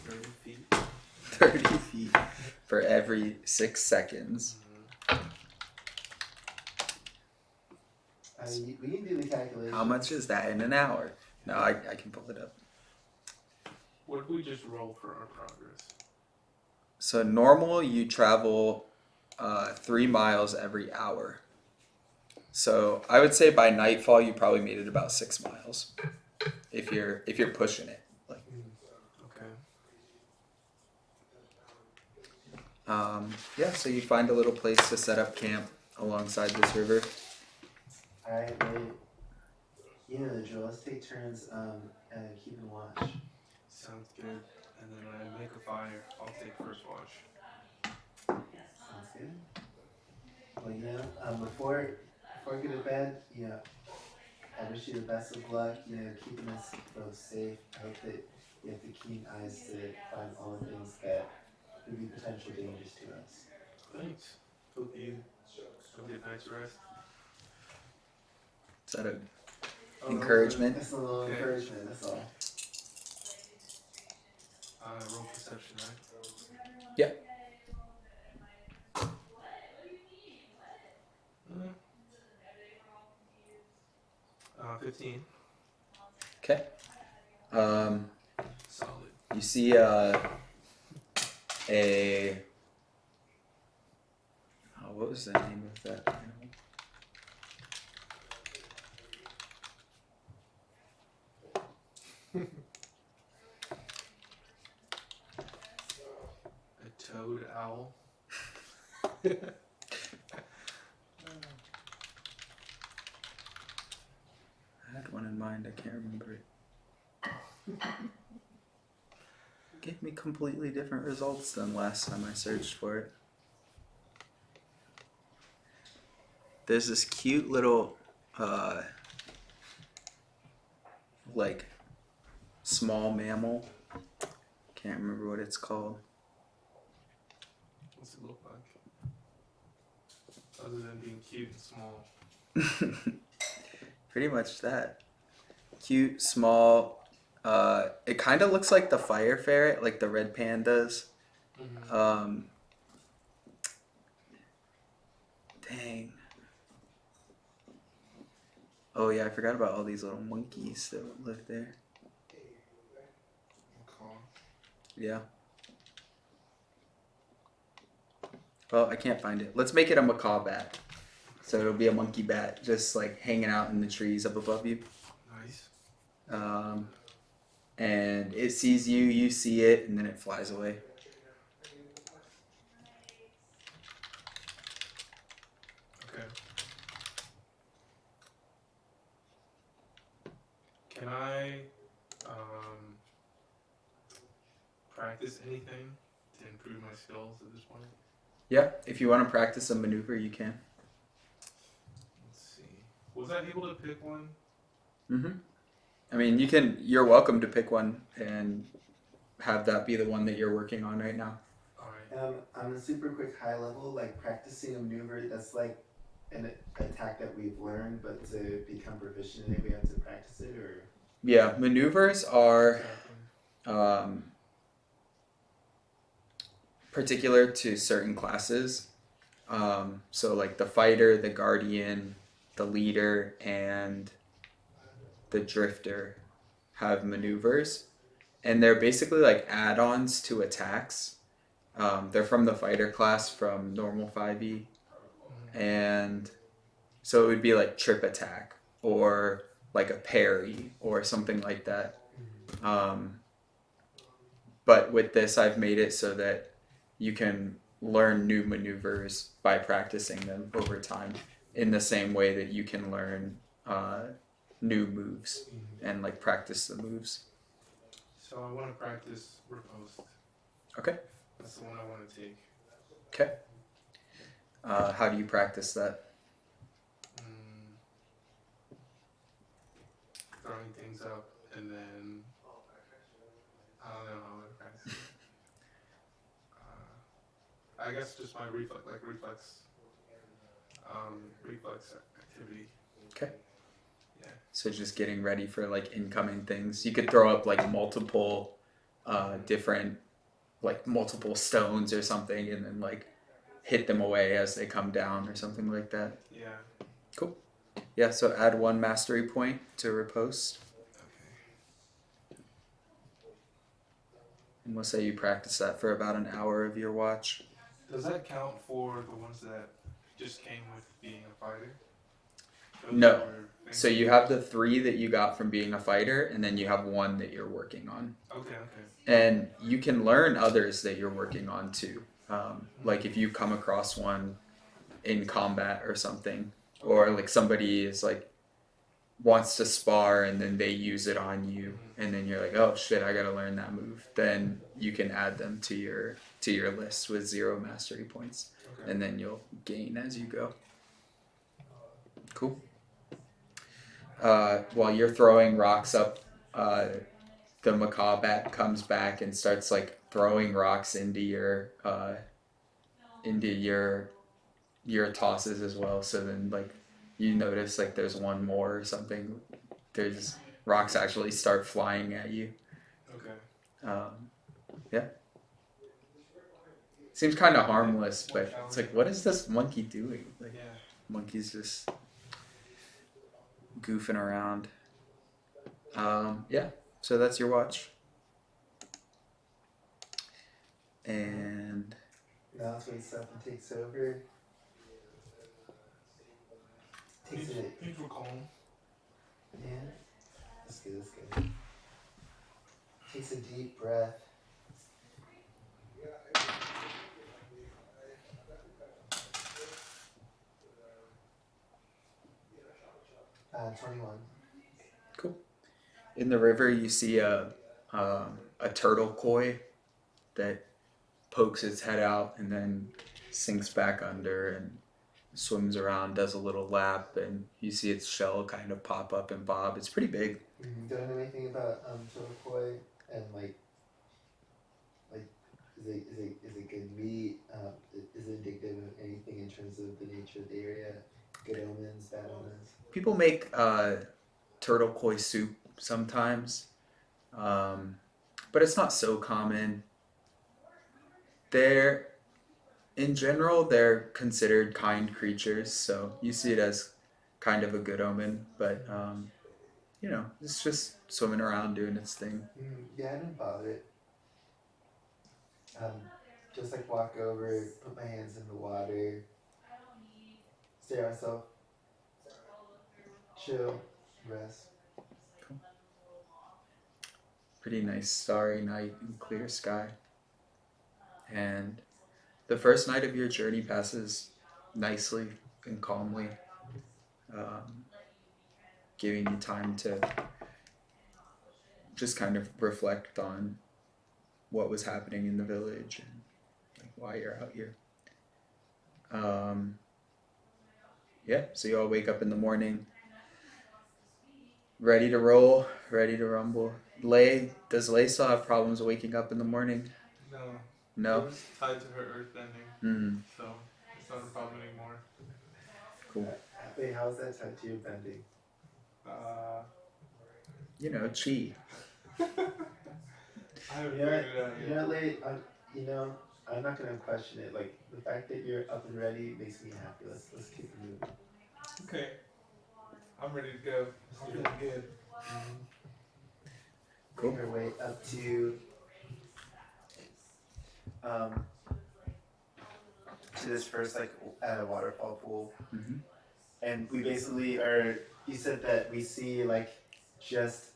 30 feet. 30 feet for every 6 seconds. We can do the calculation. How much is that in an hour? No, I can pull it up. What do we just roll for our progress? So normal, you travel 3 miles every hour. So I would say by nightfall, you probably made it about 6 miles, if you're pushing it. Like, Okay. yeah. So you find a little place to set up camp alongside this river. Alright, wait. You know the drill. Let's take turns keeping watch. Sounds good. And then when I make a fire, I'll take first watch. Sounds good. Well, you know, before I go to bed, you know, I wish you the best of luck, you know, keeping us both safe. I hope that you have the keen eyes to find all the things that could be potential dangers to us. Thanks. Hope you get a night's rest. Is that a Oh, encouragement? That's a little Okay. encouragement, that's all. Roll perception, right? Yeah. 15. Okay. Solid. You see what was the name of that animal? A toad owl. I had one in mind, I can't remember it. Gave me completely different results than last time I searched for it. There's this cute little, like, small mammal. Can't remember what it's called. What's it look like? Other than being cute and small. Pretty much that. Cute, small. It kind of looks like the fire ferret, like the red pandas. Mm-hmm. Dang. Oh yeah, I forgot about all these little monkeys that live there. Yeah. Well, I can't find it. Let's make it a macaw bat. So it'll be a monkey bat, just like hanging out in the trees up above you. Nice. And it sees you, you see it, and then it flies away. Okay. Can I practice anything to improve my skills at this point? Yeah, if you want to practice a maneuver, you can. Let's see. Was I able to pick one? Mm-hmm. I mean, you're welcome to pick one and have that be the one that you're working on right now. Alright. On a super quick high level, like practicing a maneuver that's like an attack that we've learned, but to become proficient in it, we have to practice it, or? Yeah, maneuvers are Exactly. particular to certain classes. So like the fighter, the guardian, the leader, and the drifter have maneuvers, and they're basically like add-ons to attacks. They're from the fighter class from normal 5e, and so it would be like trip attack or like a parry or something like that. But with this, I've made it so that you can learn new maneuvers by practicing them over time in the same way that you can learn new moves and like practice the moves. So I want to practice riposte. Okay. That's the one I want to take. Okay. How do you practice that? Throwing things up and then I don't know how I practice it. I guess just my reflex activity. Okay. Yeah. So just getting ready for like incoming things. You could throw up like multiple different like multiple stones or something and then like hit them away as they come down or something like that. Yeah. Cool. Yeah, so add 1 mastery point to riposte. Okay. And we'll say you practice that for about an hour of your watch. Does that count for the ones that just came with being a fighter? Those No. were things So you have the 3 that you got from being a fighter, and then you have 1 that you're working on. Okay. And you can learn others that you're working on too. Like if you come across one in combat or something, or like somebody is like wants to spar and then they use it on you, and then you're like, oh shit, I gotta learn that move. Then you can add them to your list with 0 mastery points, Okay. and then you'll gain as you go. Cool. While you're throwing rocks up, the macaw bat comes back and starts like throwing rocks into your tosses as well. So then like you notice like there's one more or something. There's rocks actually start flying at you. Okay. Yeah. Seems kind of harmless, but it's like, what is this monkey doing? Like, Yeah. monkey's just goofing around. Yeah. So that's your watch. And Now that's when something takes over. Takes it. Neutral calm. Yeah. That's good. That's good. Takes a deep breath. Uh, 21. cool. In the river, you see a turtle koi that pokes its head out and then sinks back under and swims around, does a little lap, and you see its shell kind of pop up and bob. It's pretty big. Do I know anything about turtle koi and like is it good meat? Is it indicative of anything in terms of the nature of the area? Good omens, bad omens. People make turtle koi soup sometimes, but it's not so common. In general, they're considered kind creatures, so you see it as kind of a good omen, but it's just swimming around doing its thing. Yeah, I didn't bother it. Just like walk over, put my hands in the water, stare at myself, chill, rest. Pretty nice starry night and clear sky. And the first night of your journey passes nicely and calmly, giving you time to just kind of reflect on what was happening in the village and like why you're out here. So you all wake up in the morning, ready to roll, ready to rumble. Does Lay still have problems waking up in the morning? No. No? It was tied to her earth bending, so it's not a problem anymore. Cool. Wait, how's that tied to your bending? Chi. I haven't You know, figured it out you yet. know, late. I'm not gonna question it. Like the fact that you're up and ready makes me happy. Let's keep it moving. Okay. I'm ready to go. I'm feeling good. Cool. Make our way up to this first waterfall pool, and we basically are. You said that we see like just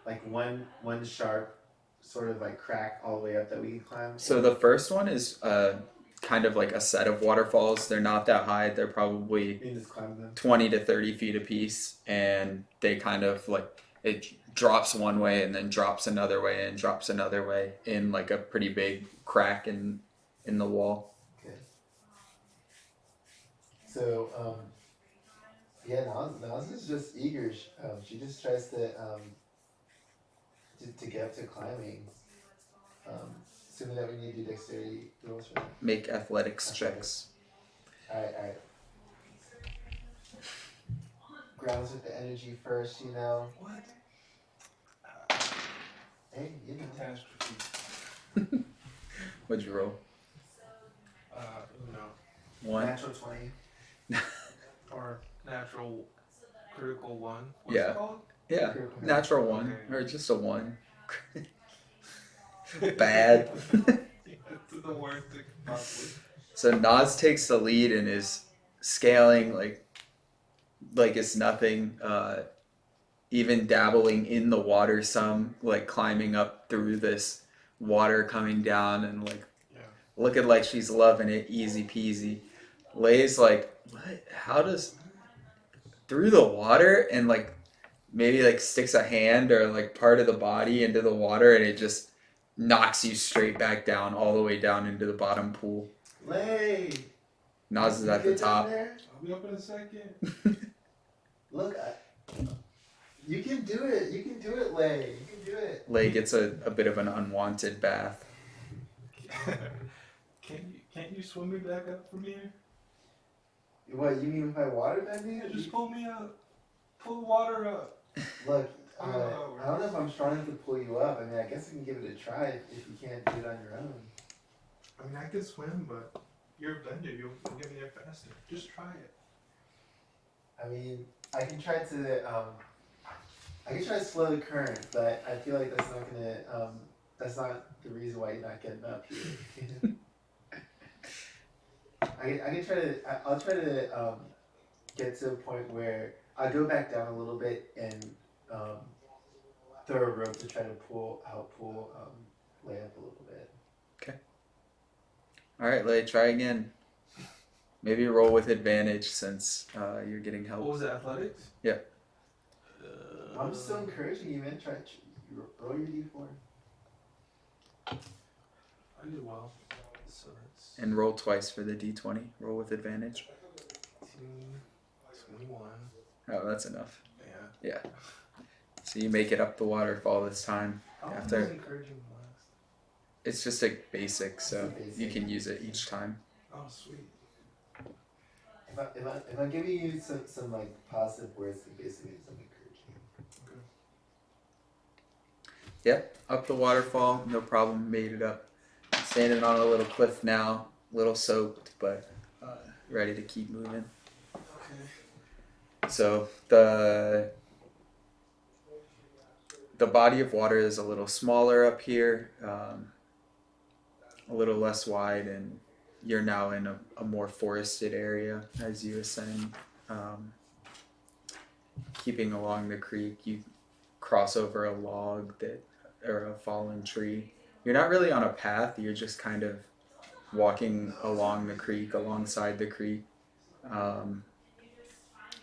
like one sharp sort of like crack all the way up that we can climb. So the first one is kind of like a set of waterfalls. They're not that high. They're probably You can just climb them. 20 to 30 feet apiece, and they kind of like it drops one way and then drops another way and drops another way in like a pretty big crack in the wall. Okay. So Naz is just eager. She just tries to get up to climbing. Assuming that we need to do dexterity rolls for that. Make athletics checks. Alright. Grounds with the energy first, you know. What? Hey, you know. Catastrophe. What'd you roll? No. 1? Natural 20. Or natural critical 1. What's Yeah. it called? Yeah. Critical. Natural 1 Okay. or just a 1. Bad. It's the worst thing possibly. So Nas takes the lead and is scaling like it's nothing. Even dabbling in the water some, like climbing up through this water coming down and like Yeah. looking like she's loving it, easy peasy. Lay's like, what? How does through the water and like maybe like sticks a hand or like part of the body into the water and it just knocks you straight back down all the way down into the bottom pool. Lay. Nas is You at the good down top. there? I'll be up in a second. Look, you can do it. You can do it, Lay. You can do it. Lay gets a bit of an unwanted bath. Can't you swim me back up from here? What, you mean if I water bend Yeah, you? just pull me up. Pull the water up. Look, I don't know how it I don't know if I'm strong enough to pull you up. I mean, I guess I can give it a try if you can't do it on your own. I mean, I can swim, but you're a bender. You'll get me there faster. Just try it. I mean, I can try to slow the current, but I feel like that's not gonna, that's not the reason why you're not getting up here. I can try to, I'll try to, get to a point where I'll go back down a little bit and, throw a rope to try to pull Lay up a little bit. All right, Lay, try again. Maybe roll with advantage since you're getting What help. was it, athletics? Yeah. I'm still encouraging you, man. Roll your d4. I did well. So that's And roll twice for the d20. Roll with advantage. 18, 21. Oh, that's enough. Yeah. So you make it up the waterfall this time. How long After- does encouraging last? It's just a basic, so It's a basic. you can use it each time. Oh, sweet. If I'm giving you some like positive words, then basically it's some encouragement. Up the waterfall, no problem, made it up. Standing on a little cliff now, little soaked, but ready to keep moving. Okay. So the body of water is a little smaller up here, a little less wide, and you're now in a more forested area as you ascend. Keeping along the creek, you cross over a log or a fallen tree. You're not really on a path, you're just kind of walking along the creek, alongside the creek,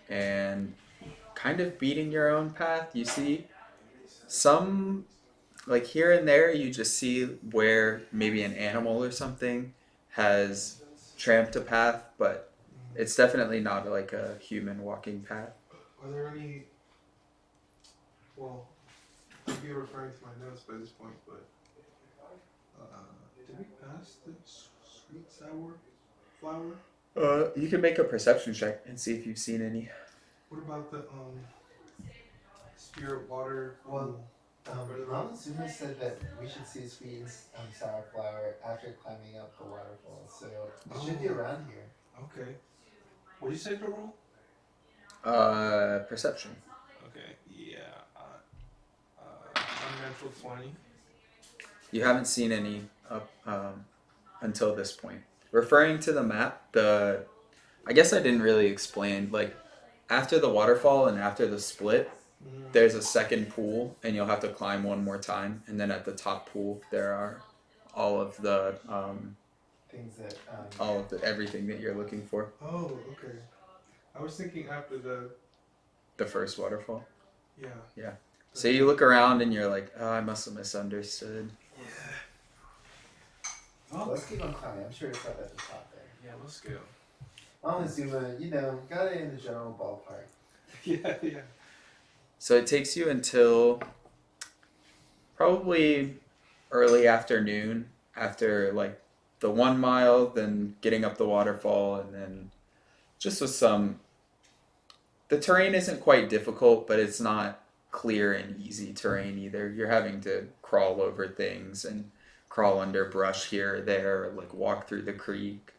and kind of beating your own path. You see some, like here and there, you just see where maybe an animal or something has tramped a path, but it's definitely not like a human walking path. Are there any? Well, I'd be referring to my notes by this point, but did we pass the sweet sour flower? You can make a perception check and see if you've seen any. What about the spirit water? Well, Mama Zuma said that we should see sweet and sour flower after climbing up the waterfall, so it should be around here. Okay. What did you say to roll? Perception. Okay. Yeah. Unnatural 20. You haven't seen any up until this point. Referring to the map, I guess I didn't really explain, like after the waterfall and after the split, there's a second pool and you'll have to climb one more time, and then at the top pool there are all of the Things that everything that you're looking for. Oh, okay. I was thinking after The first waterfall. yeah. So you look around and you're like, oh, I must have misunderstood. Oh, let's keep on climbing. I'm sure it's up at the top there. yeah. Let's go. Mama Zuma, got it in the general ballpark. Yeah. So it takes you until probably early afternoon, after like the 1 mile, then getting up the waterfall, and then just with the terrain isn't quite difficult, but it's not clear and easy terrain either. You're having to crawl over things and crawl under brush here or there, like walk through the creek.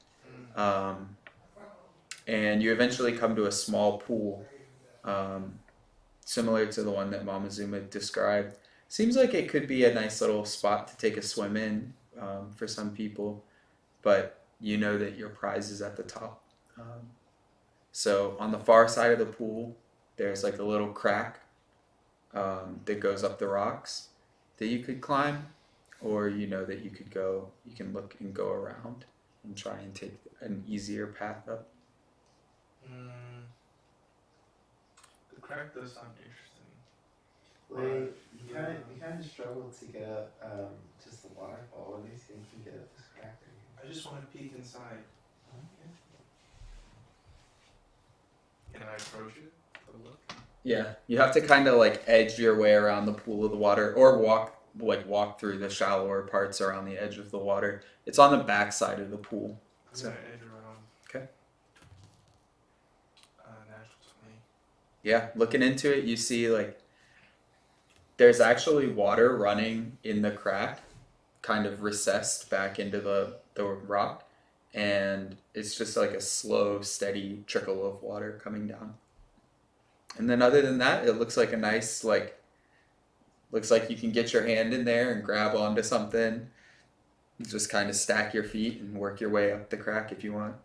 And you eventually come to a small pool, similar to the one that Mama Zuma described. Seems like it could be a nice little spot to take a swim in for some people, but you know that your prize is at the top. So on the far side of the pool, there's like a little crack that goes up the rocks that you could climb, or you know that you can look and go around and try and take an easier path up. The crack does sound interesting. Like, you kind of struggle to get up just the waterfall. What makes you think you can get up this crack? I just want to peek inside. Can I approach it to look? Yeah, you have to kind of like edge your way around the pool of the water, or walk through the shallower parts around the edge of the water. It's on the back side of the pool. I'm So gonna edge around. okay. Natural 20. Yeah, looking into it, you see like there's actually water running in the crack, kind of recessed back into the rock, and it's just like a slow, steady trickle of water coming down. And then other than that, it looks like a nice looks like you can get your hand in there and grab onto something. You just kind of stack your feet and work your way up the crack if you want.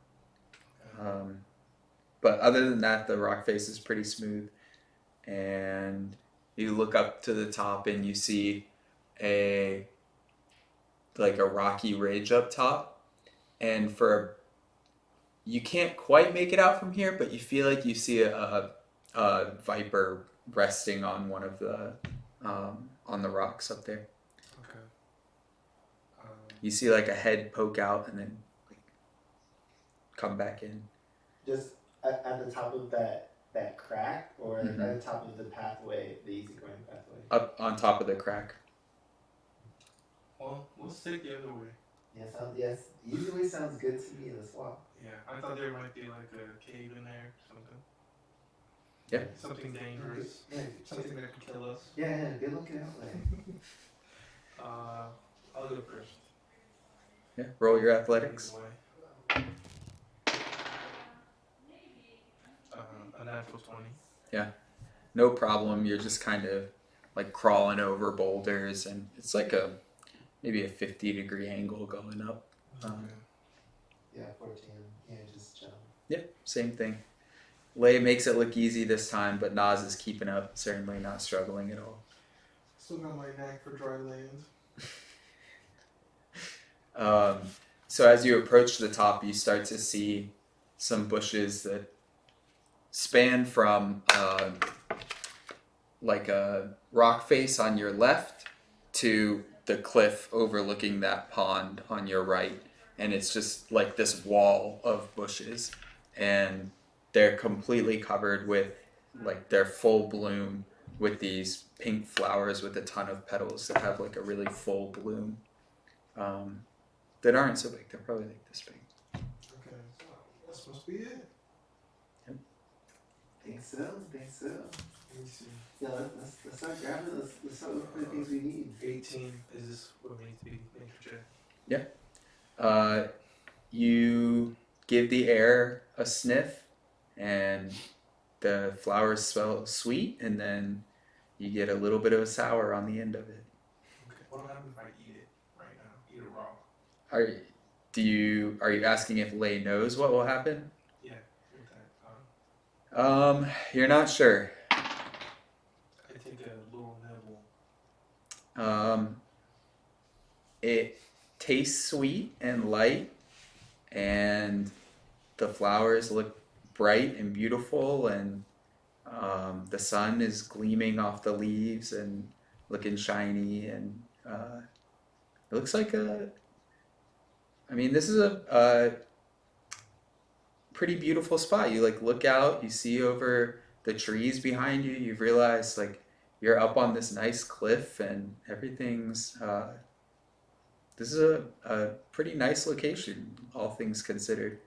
But other than that, the rock face is pretty smooth, and you look up to the top and you see a rocky ridge up top, and you can't quite make it out from here, but you feel like you see a viper resting on one of the on the rocks up there. Okay. You see like a head poke out and then come back in. Just at the top of that crack, or Mhm. at the top of the pathway, the easygoing pathway? Up on top of the crack. Well, we'll stick the other way. Yes. Easy sounds good to me in the swamp. Yeah, I thought there might be like a cave in there, something. Yeah. Something dangerous. Yeah, Something that could kill us. yeah, good looking out there. I'll go first. Yeah. Roll your athletics. Either way. A natural 20. No problem. You're just kind of like crawling over boulders, and it's like maybe a 50-degree angle going up. Yeah, 14. Yeah, just jump. Yeah, same thing. Lei makes it look easy this time, but Nas is keeping up, certainly not struggling at all. Still got my knack for dry land. So as you approach the top, you start to see some bushes that span from like a rock face on your left to the cliff overlooking that pond on your right. And it's just like this wall of bushes, and they're completely covered with, like, they're full bloom with these pink flowers with a ton of petals that have like a really full bloom that aren't so big. They're probably like this big. Okay, so that's supposed to be it. Think so. Let me see. Yeah, let's start grabbing. Let's start looking for the things we need. 18. Is this what we need to be nature check? You give the air a sniff, and the flowers smell sweet, and then you get a little bit of a sour on the end of it. Okay. What happens if I eat it right now? Eat it raw? Are you asking if Lei knows what will happen? Yeah, with that. You're not sure. I take a little nibble. It tastes sweet and light, and the flowers look bright and beautiful, and the sun is gleaming off the leaves and looking shiny, and it looks like this is a pretty beautiful spot. You like look out, you see over the trees behind you, you realize like you're up on this nice cliff, and everything's this is a pretty nice location, all things considered.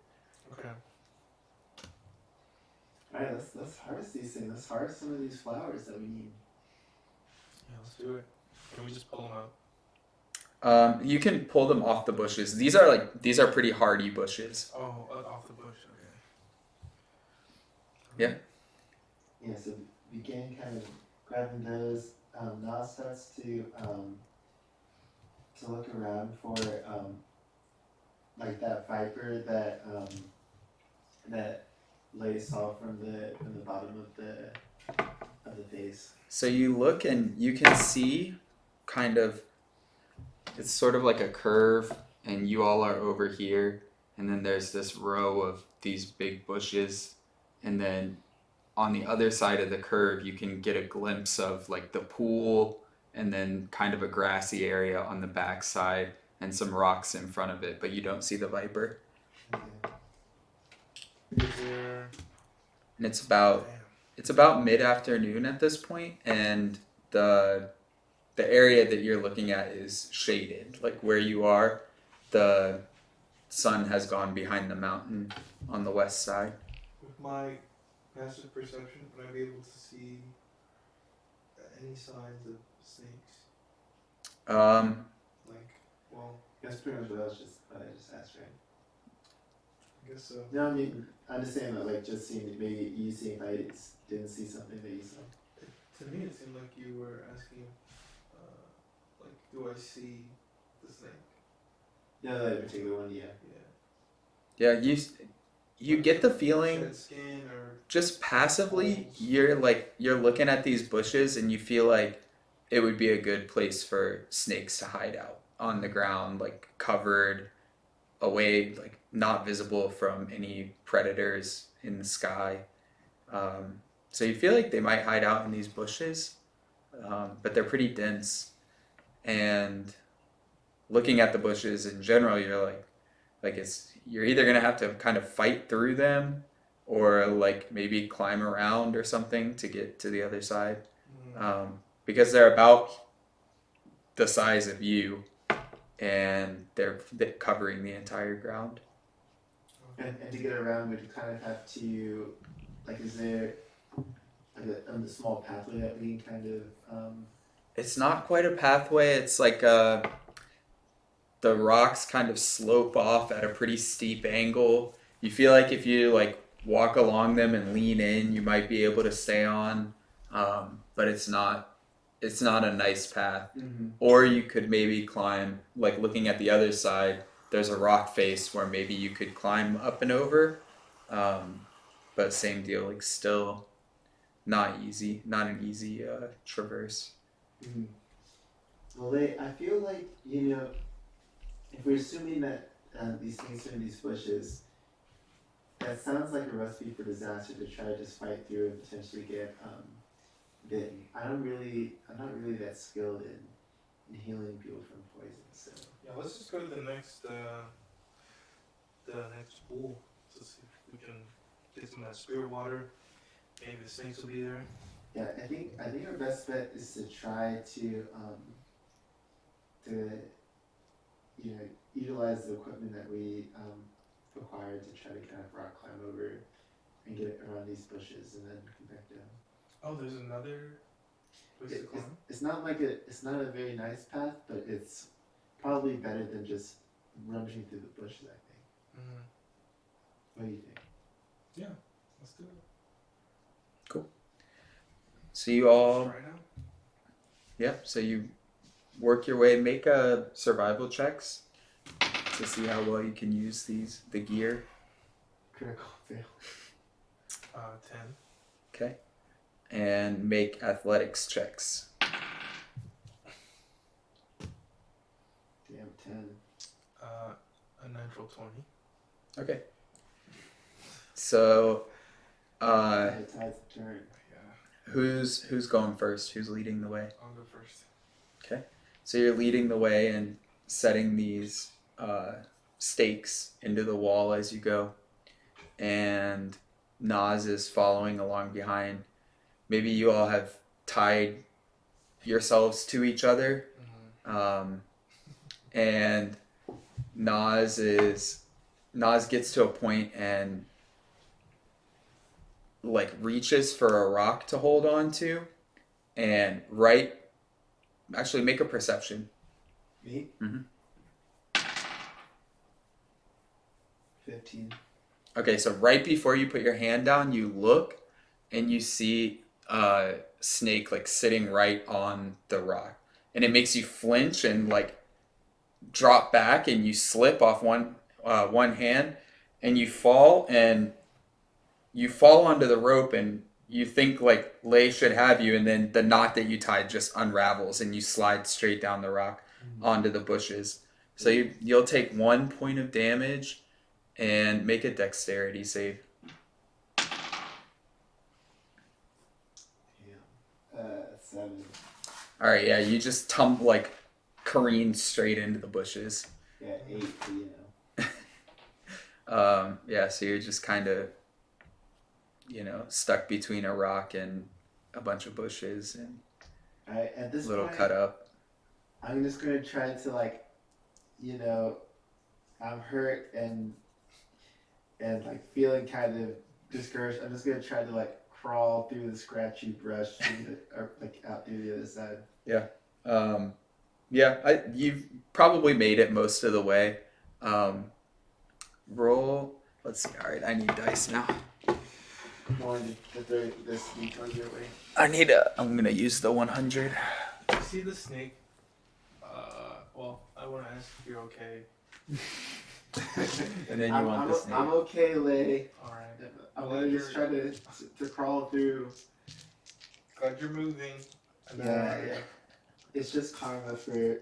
Okay. Alright, let's harvest these things. Let's harvest some of these flowers that we need. Yeah, let's do it. Can we just pull them out? You can pull them off the bushes. These are pretty hardy bushes. Oh, off the bush. Okay. Yeah. Yeah, so begin kind of grabbing those. Nas starts to look around for like that viper that Lay saw from the bottom of the vase. So you look and you can see kind of, it's sort of like a curve, and you all are over here, and then there's this row of these big bushes, and then on the other side of the curve you can get a glimpse of like the pool, and then kind of a grassy area on the back side and some rocks in front of it, but you don't see the viper. Okay. Is there? And it's about mid-afternoon at this point, and the area that you're looking at is shaded. Like where you are, the sun has gone behind the mountain on the west side. With my passive perception, would I be able to see any signs of snakes? Like, well, That's pretty much what I just asked, right? I guess so. No, I mean, I'm just saying that, like, just seeing, maybe you seeing if I didn't see something that you saw. To me, it seemed like you were asking, like, do I see the snake? No, that particular one, yeah. Yeah. Yeah, you get the feeling Shed skin or just passively you're looking at these bushes and you feel like it would be a good place for snakes to hide out on the ground, like covered away, like not visible from any predators in the sky. So you feel like they might hide out in these bushes, but they're pretty dense. And looking at the bushes in general, you're like you're either gonna have to kind of fight through them, or like maybe climb around or something to get to the other side, because they're about the size of you, and they're covering the entire ground. And to get around, would you kind of have to, like, is there like a small pathway that we can kind of It's not quite a pathway. It's like the rocks kind of slope off at a pretty steep angle. You feel like if you like walk along them and lean in, you might be able to stay on, but it's not a nice path. Mm-hmm. Or you could maybe climb, like looking at the other side, there's a rock face where maybe you could climb up and over, but same deal, like still not an easy traverse. Mm-hmm. Well, I feel like, if we're assuming that these things are in these bushes, that sounds like a recipe for disaster to try to just fight through and potentially get bitten. I'm not really that skilled in healing people from poison, so. Yeah, let's just go to the next pool to see if we can get some of that spirit water. Maybe the snakes will be there. Yeah, I think our best bet is to try to utilize the equipment that we acquired to try to kind of rock climb over and get around these bushes and then come back down. Oh, there's another place to climb? It's not a very nice path, but it's probably better than just rummaging through the bushes, I think. Mm-hmm. What do you think? Yeah, let's do it. So you all, Right now? yeah, so you work your way, make survival checks to see how well you can use the gear. Critical fail. 10. Okay. And make athletics checks. Damn, 10. A natural 20. Okay. So, The tide's turned. Yeah, who's going first? Who's leading the way? I'll go first. Okay. So you're leading the way and setting these stakes into the wall as you go, and Nas is following along behind. Maybe you all have tied yourselves to each other, and Nas gets to a point and like reaches for a rock to hold on to, and actually make a perception. Me? Mhm. 15. Okay, so right before you put your hand down, you look and you see snake like sitting right on the rock, and it makes you flinch and like drop back, and you slip off one hand, and you fall onto the rope, and you think like Lay should have you, and then the knot that you tied just unravels, and you slide straight down the rock onto the bushes. So you'll take 1 point of damage, and make a dexterity save. Yeah. 7. All right, yeah, you just careen straight into the bushes. Yeah, 8. You know. Yeah, so you're just kind of, stuck between a rock and a bunch of bushes and Alright, at this little point, cut up. I'm just gonna try to like, I'm hurt and like feeling kind of discouraged. I'm just gonna try to like crawl through the scratchy brush or like out through the other side. Yeah. You've probably made it most of the way. Roll. Let's see. All right, I need dice now. Going to throw this sneak on your way. I'm gonna use the 100. You see the snake? Well, I want to ask if you're okay. And then you want the snake. I'm okay, Lay. Alright. I'm gonna just try to crawl through. Glad you're moving. Yeah. It's just karma for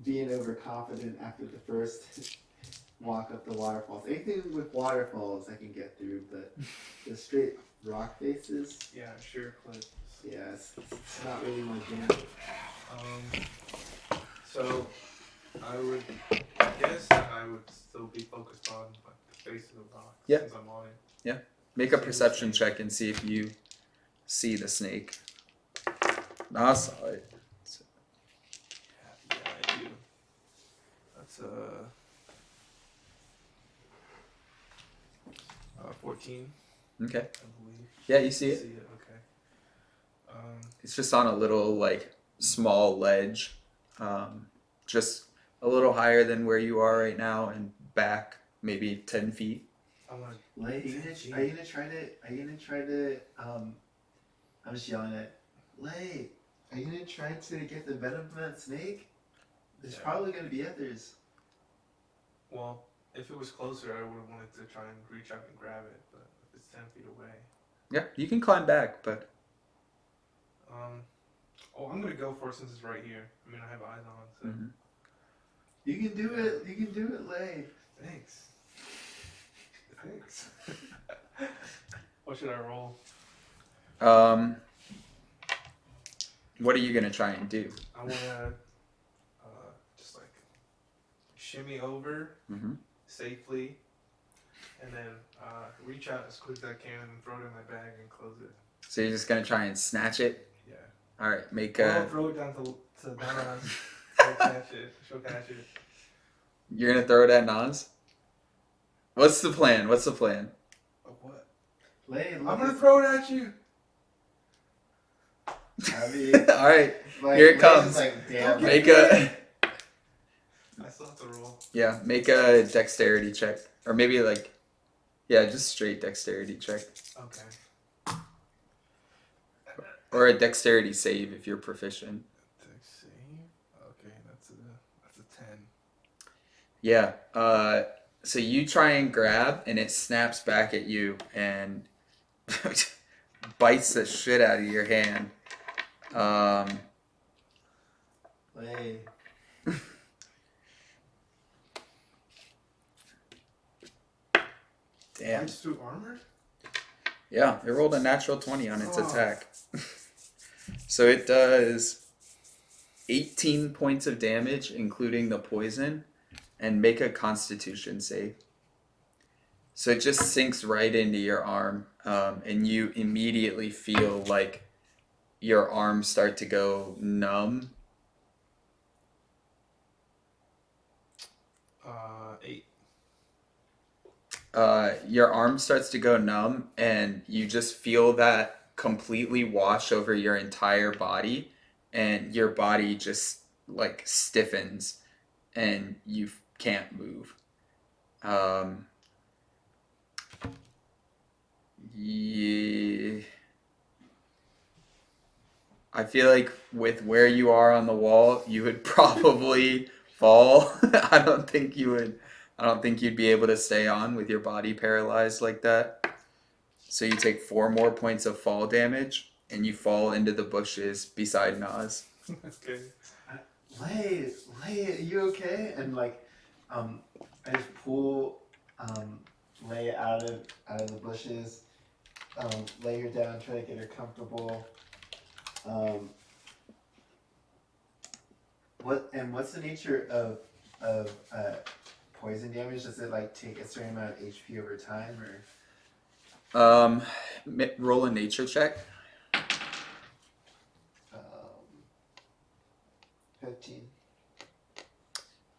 being overconfident after the first walk up the waterfalls. Anything with waterfalls I can get through, but the straight rock faces, Yeah, sure, Cliff. yeah, it's not really my jam. So I would guess that I would still be focused on like the face of the rock since I'm on it. Make a perception check and see if you see the snake. No, I saw it. Yeah, I do. That's 14, Okay. I believe. Yeah, you see it. See it, okay. It's just on a little small ledge, just a little higher than where you are right now, and back maybe 10 feet. I want to. Lay, are you gonna try to I'm just yelling at Lay, are you gonna try to get the venom from that snake? There's probably gonna be others. Well, if it was closer, I would have wanted to try and reach out and grab it, but if it's 10 feet away. Yeah, you can climb back, but I'm gonna go for it since it's right here. I mean, I have eyes on, so. Mhm. You can do it. You can do it, Lay. Thanks. What should I roll? what are you gonna try and do? I wanna just like shimmy over Mhm. safely, and then reach out as quick as I can and throw it in my bag and close it. So you're just gonna try and snatch it? Yeah. All right, make Or I'll a. throw it down to Nana. She'll catch it. You're gonna throw it at Nas? What's the plan? Oh, what? Lay, I'm gonna throw it at you. I mean, All right, like, here it Lay's comes. just like, damn. Make a. I still have to roll. Yeah, make a dexterity check, or maybe just straight dexterity check, Okay. or a dexterity save if you're proficient. Dex save. Okay, that's a 10. Yeah. So you try and grab, and it snaps back at you and bites the shit out of your hand. Lay. Damn. Bites through armor? Yeah, it rolled a natural 20 on its Oh. attack. So it does 18 points of damage, including the poison, and make a constitution save. So it just sinks right into your arm, and you immediately feel like your arms start to go numb. 8. Your arm starts to go numb, and you just feel that completely wash over your entire body, and your body just stiffens, and you can't move. Yeah. I feel like with where you are on the wall, you would probably fall. I don't think you would. I don't think you'd be able to stay on with your body paralyzed like that. So you take 4 more points of fall damage, and you fall into the bushes beside Nas. Okay. Lay, are you okay? And like, I just pull Lay out of the bushes, lay her down, try to get her comfortable. What's the nature of poison damage? Does it like take a certain amount of HP over time, or Roll a nature check. 15?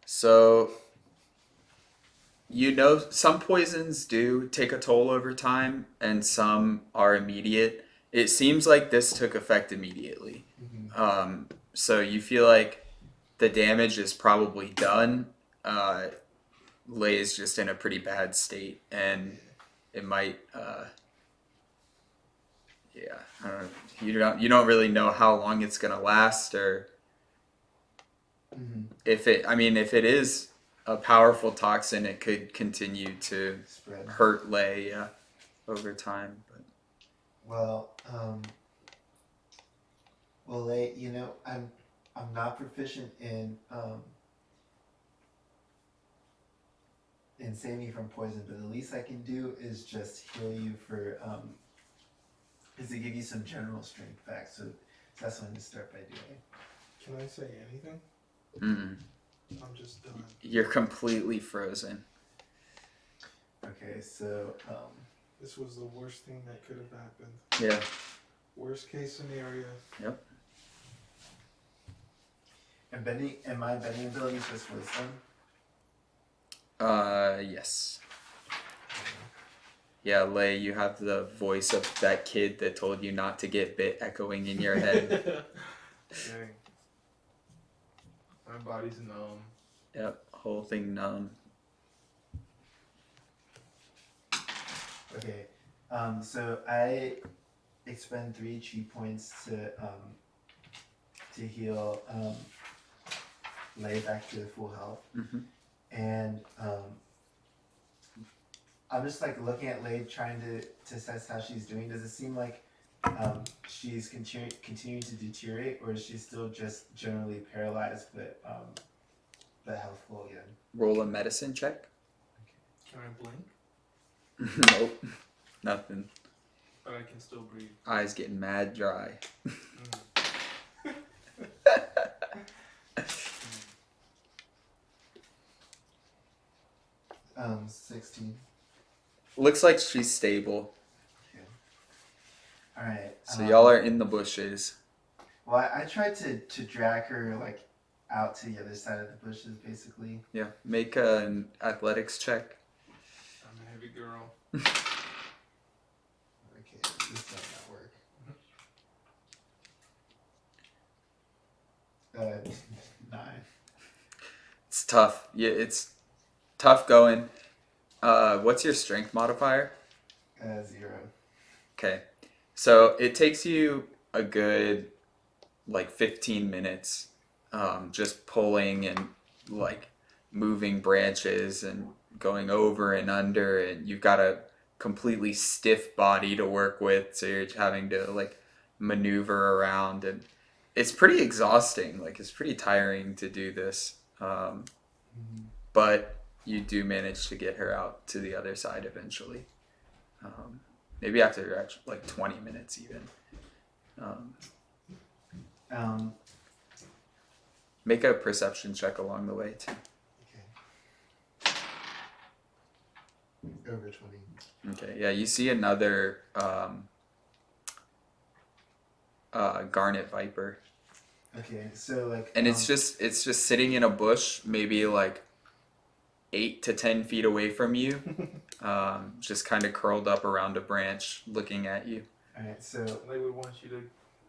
So you know some poisons do take a toll over time, and some are immediate. It seems like this took effect immediately. So you feel like the damage is probably done. Lay is just in a pretty bad state, and it might. Yeah, I don't know. You don't really know how long it's gonna last, or if it. I mean, if it is a powerful toxin, it could continue to Spread. hurt Lay over time. But Well, Lay, I'm not proficient in saving you from poison, but the least I can do is just heal you is to give you some general strength back. So that's what I'm gonna start by doing. Can I say anything? I'm just done. You're completely frozen. Okay, so This was the worst thing that could have happened. Yeah. Worst case scenario. Yep. and my bending ability is just wisdom. Yes. Yeah, Lay, you have the voice of that kid that told you not to get bit echoing in your head. Dang. My body's numb. Yep, whole thing numb. Okay, so I expend 3 chi points to heal Lay back to full health, and I'm just like looking at Lay, trying to assess how she's doing. Does it seem like she's continuing to deteriorate, or is she still just generally paralyzed but healthful again? Roll a medicine check. Can I blink? Nope. Nothing. But I can still breathe. Eyes getting mad dry. 16. Looks like she's stable. Okay. All right. So y'all are in the bushes. Well, I tried to drag her like out to the other side of the bushes, basically. Yeah. Make an athletics check. I'm a heavy girl. Okay, this does not work. 9. It's tough. Yeah, it's tough going. What's your strength modifier? 0. Okay. So it takes you a good 15 minutes just pulling and moving branches and going over and under, and you've got a completely stiff body to work with, so you're having to maneuver around, and it's pretty exhausting. It's pretty tiring to do this. But you do manage to get her out to the other side eventually. Maybe after actually 20 minutes even. Make a perception check along the way too. Okay. Over 20. Okay, yeah, you see another garnet viper. Okay, so And it's just sitting in a bush, maybe 8 to 10 feet away from you, just kind of curled up around a branch, looking at you. All right, so They would want you to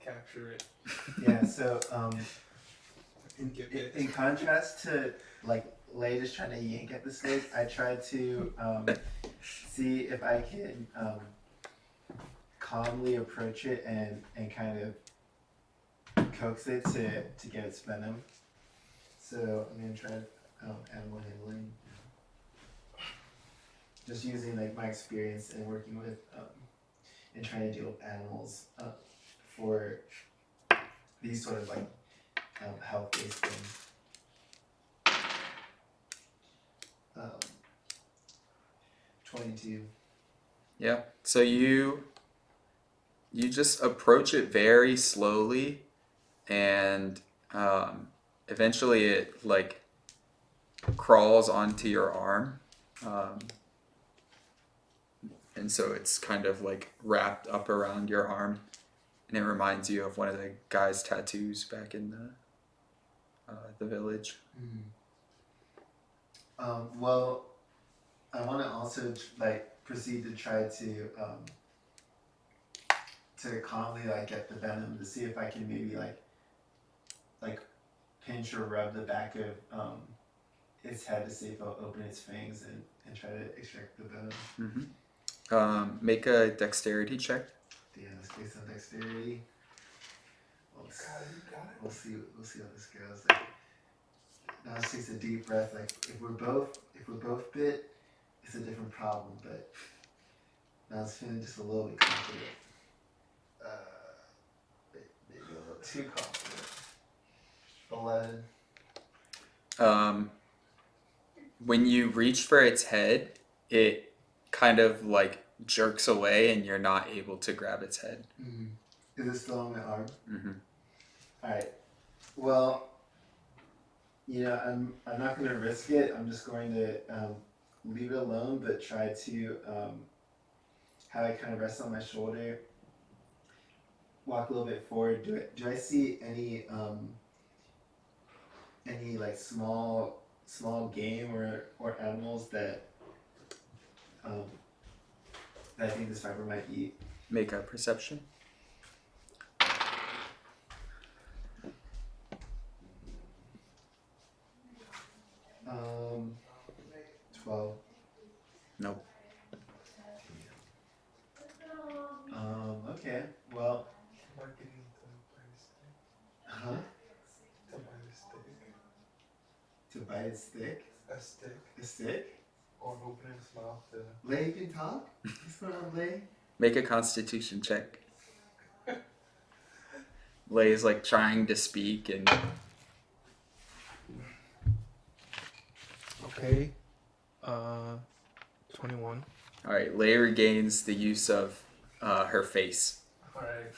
capture it. yeah, so in contrast to Lay just trying to yank at the snake, I tried to see if I can calmly approach it and kind of coax it to get its venom. So I'm gonna try animal handling. Just using like my experience and working with and trying to deal with animals for these sort of like health-based things. 22. Yeah. So you just approach it very slowly, and eventually it like crawls onto your arm, and so it's kind of like wrapped up around your arm, and it reminds you of one of the guy's tattoos back in the village. Well, I want to also like proceed to try to calmly like get the venom to see if I can maybe like pinch or rub the back of its head to see if I'll open its fangs and try to extract the venom. Make a dexterity check. Yeah, it's based on dexterity. We'll see how this goes. Like, now let's take a deep breath. Like if we're both bit, it's a different problem. But now it's feeling just a little bit confident. Maybe a little too confident. 11. When you reach for its head, it kind of like jerks away, and you're not able to grab its head. Is it still on my arm? Mm-hmm. All right. Well, I'm not going to risk it. I'm just going to leave it alone, but try to have it kind of rest on my shoulder. Walk a little bit forward. Do I see any like small game or animals that I think this viper might eat? Make a perception. 12. Nope. Okay. Well. Marketing to buy a stick. Huh? To buy a stick. To bite its stick? A stick. A stick? Or open its mouth to. Lay, you can talk? What's going on, Lay? Make a constitution check. Lay is like trying to speak and. Okay. 21. Alright, Lay regains the use of her face. Alright.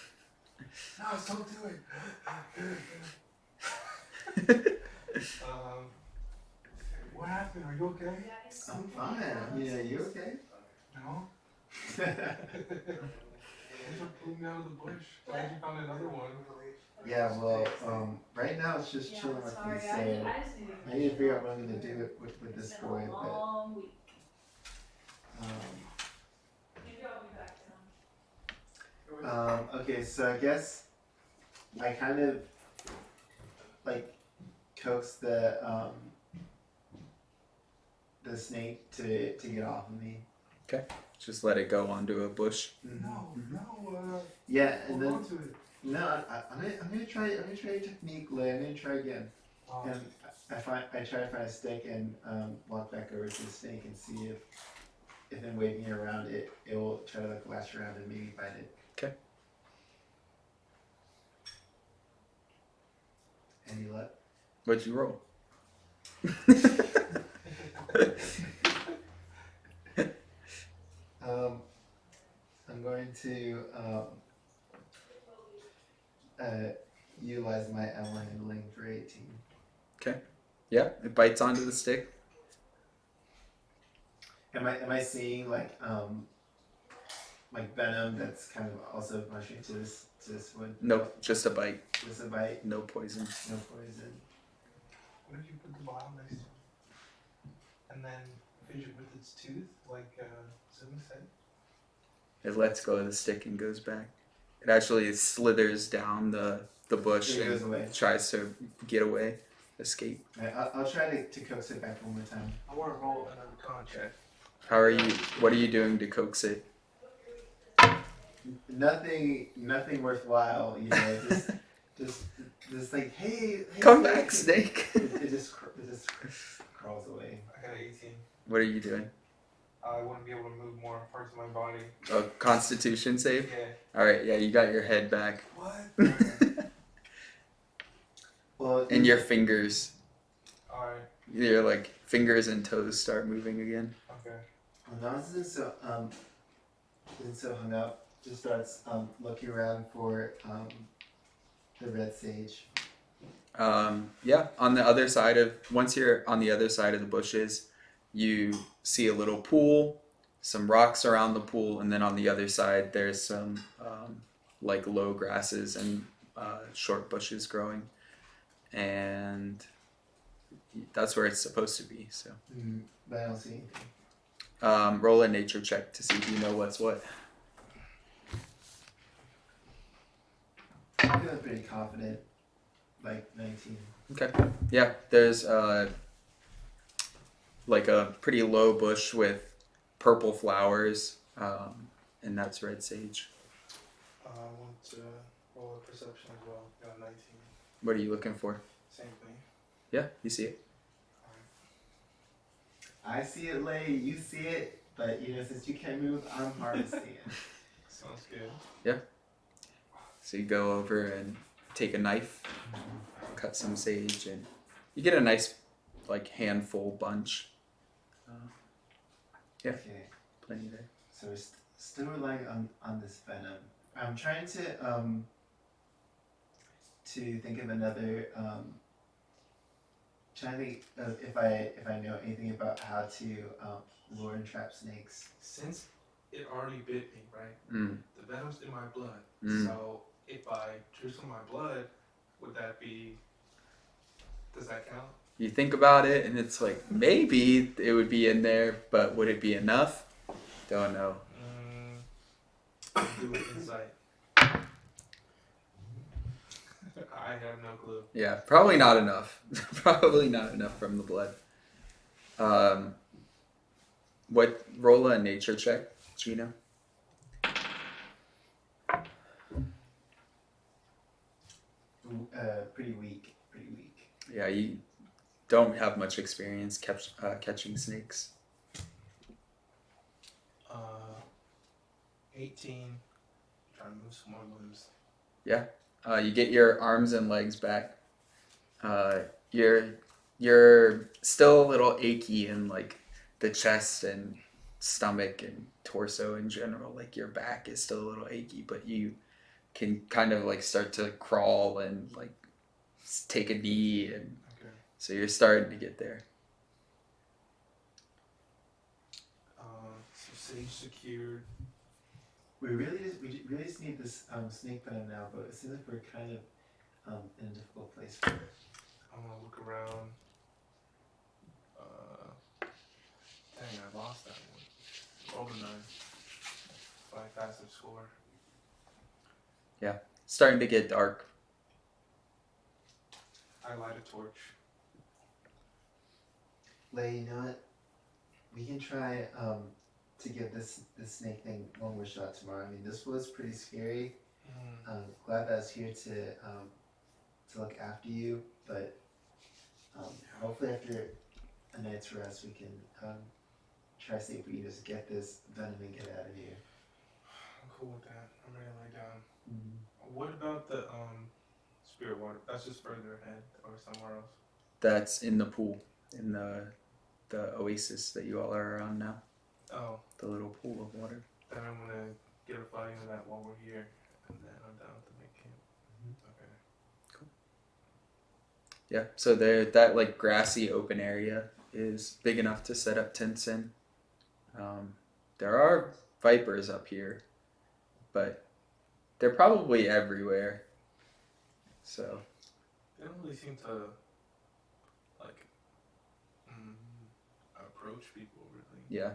No, don't do it. What happened? Are you okay? I'm fine. Yeah, you okay? No? You just pulled me out of the bush. Glad you found another one. Yeah, well, right now it's just chilling with me, so I need to figure out what I'm going to do with this boy, but, okay, so I guess I kind of, like, coax the snake to get off of me. Okay. Just let it go onto a bush. No. Yeah, and Hold then, on to it. no, I'm gonna try your technique, Lay. I'm gonna try again. And I try to find a stick and walk back over to the snake and see if in waving it around it will try to like lash around and maybe bite it. Okay. Any luck? What'd you roll? I'm going to utilize my animal handling for 18. Okay. Yeah, it bites onto the stick. Am I seeing like venom that's kind of also mushing to this wood? Nope, just a bite. Just a bite, No poison. no poison. What if you put the bottle next to it? And then fidget with its tooth, like Zoom said? It lets go of the stick and goes back. It actually slithers down the bush It goes and away. tries to get away, escape. I'll try to coax it back one more time. I want to roll another con check. What are you doing to coax it? Nothing worthwhile, just just like, hey, Come back, snake. It just crawls away. I got an 18. What are you doing? I wouldn't be able to move more parts of my body. A Constitution save. Yeah. All right, yeah, you got your head back. What? Well, And your fingers, Alright. your like fingers and toes start moving again. Okay. Well, Nas isn't so hung up. Just starts looking around for the red sage. Yeah, on the other side of once you're on the other side of the bushes, you see a little pool, some rocks around the pool, and then on the other side there's some like low grasses and short bushes growing, and that's where it's supposed to be. So But I don't see anything. roll a nature check to see if you know what's what. I'm feeling pretty confident. Like 19. Okay. Yeah, there's like a pretty low bush with purple flowers, and that's red sage. I want to roll a perception as well. Got a 19. What are you looking for? Same thing. Yeah, you see it. I see it, Lay. You see it, but since you can't move, I'm hard to see it. Sounds good. So you go over and take a knife, cut some sage, and you get a nice like handful bunch. Yeah, Okay. plenty there. So we're still relying on this venom. I'm trying to think of another. Trying to think of if I know anything about how to lure and trap snakes. Since it already bit me, right? Mm. The venom's in my blood. Mm. So if I drew some of my blood, would that be? Does that count? You think about it, and it's like maybe it would be in there, but would it be enough? Don't know. Do it insight. I have no clue. Yeah, probably not enough. Probably not enough from the blood. What roll a nature check, Gino? Pretty weak. Yeah, you don't have much experience catching snakes. 18. Trying to move some more limbs. You get your arms and legs back. You're still a little achy in like the chest and stomach and torso in general. Like your back is still a little achy, but you can kind of like start to crawl and like take a knee, and Okay. so you're starting to get there. So sage secured. We really just need this snake venom now, but it seems like we're kind of in a difficult place for it. I'm gonna look around. Dang, I lost that one. Rolled a 9. My passive score. Starting to get dark. I light a torch. Lay, you know what? We can try to give this snake thing one more shot tomorrow. I mean, this was pretty scary. Glad that I was here to look after you, but hopefully after a night's rest we can try to see if we can just get this venom and get out of here. I'm cool with that. I'm ready to lie down. What about the spirit water? That's just further ahead or somewhere else. That's in the pool, in the oasis that you all are around now. Oh, The little pool of water. then I'm gonna get a flight into that while we're here, and then I'm down to make camp. Okay. Yeah, so there, that like grassy open area is big enough to set up tents in. There are vipers up here, but they're probably everywhere. So They don't really seem to like approach people really. yeah,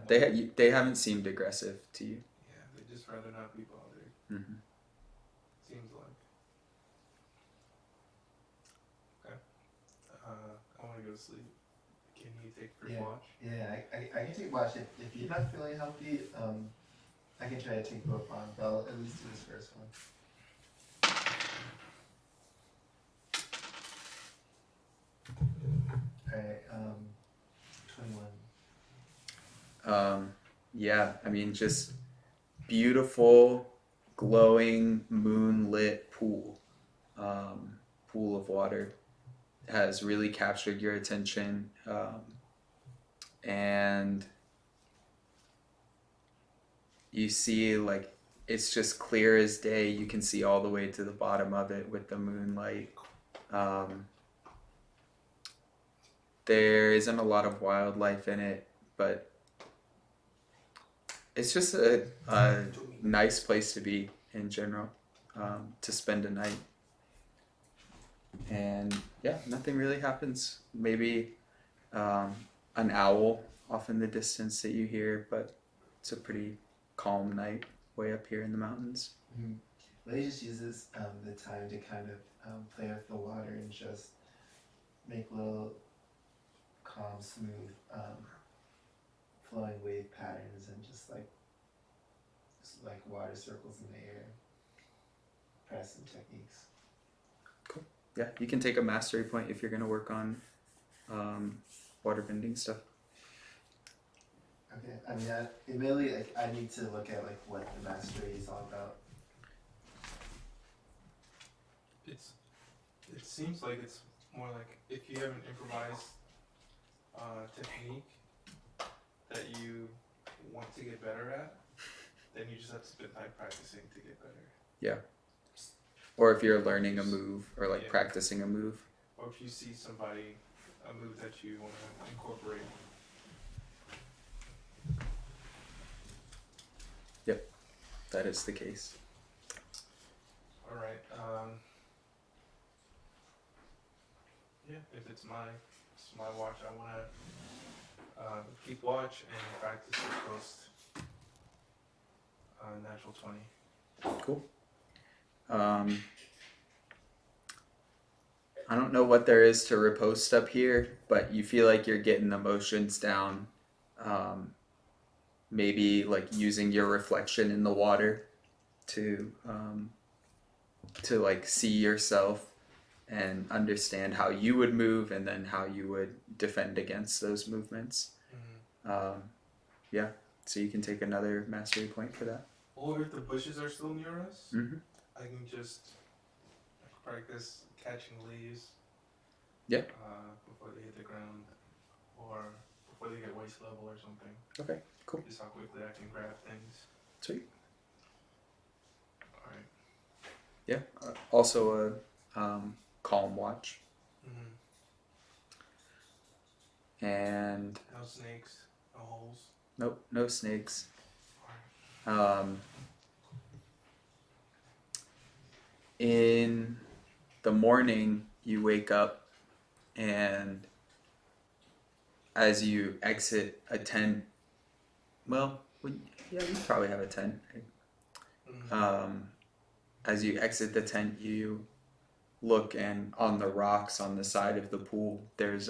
they haven't seemed aggressive to you. Yeah, they just rather not be bothered. Mm-hmm. Seems like. Okay. I want to go to sleep. Can you take first watch? Yeah, I can take watch. If you're not feeling healthy, I can try to take both on, but I'll at least do this first one. Alright, 21. Yeah, I mean, just beautiful, glowing, moonlit pool. Pool of water has really captured your attention. And you see, like, it's just clear as day. You can see all the way to the bottom of it with the moonlight. There isn't a lot of wildlife in it, but it's just a nice place to be in general, to spend a night. And yeah, nothing really happens. Maybe an owl off in the distance that you hear, but it's a pretty calm night way up here in the mountains. Mm-hmm. Lily just uses the time to kind of play with the water and just make little calm, smooth, flowing wave patterns and just like water circles in the air. Press some techniques. Cool. Yeah, you can take a mastery point if you're going to work on water bending stuff. Okay, I mean, admittedly, like, I need to look at like what the mastery is all about. It seems like it's more like if you have an improvised technique that you want to get better at, then you just have to spend time practicing to get better. Yeah. Or if you're learning a move or like Yeah. practicing a move. Or if you see somebody, a move that you want to incorporate. Yep, that is the case. All right. Yeah, if it's my watch, I want to keep watch and practice the post natural 20. Cool. I don't know what there is to riposte up here, but you feel like you're getting the motions down. Maybe like using your reflection in the water to like see yourself and understand how you would move and then how you would defend against those movements. Yeah, so you can take another mastery point for that. Or if the bushes are still near us, Mm-hmm. I can just practice catching leaves. Yeah. Before they hit the ground, or before they get waist level or something. Okay, cool. Just how quickly I can grab things. Sweet. All right. Yeah, also a calm watch. And No snakes, no holes. nope, no snakes. All right. In the morning, you wake up, and as you exit a tent, yeah, you probably have a tent. Right? As you exit the tent, you look, and on the rocks on the side of the pool, there's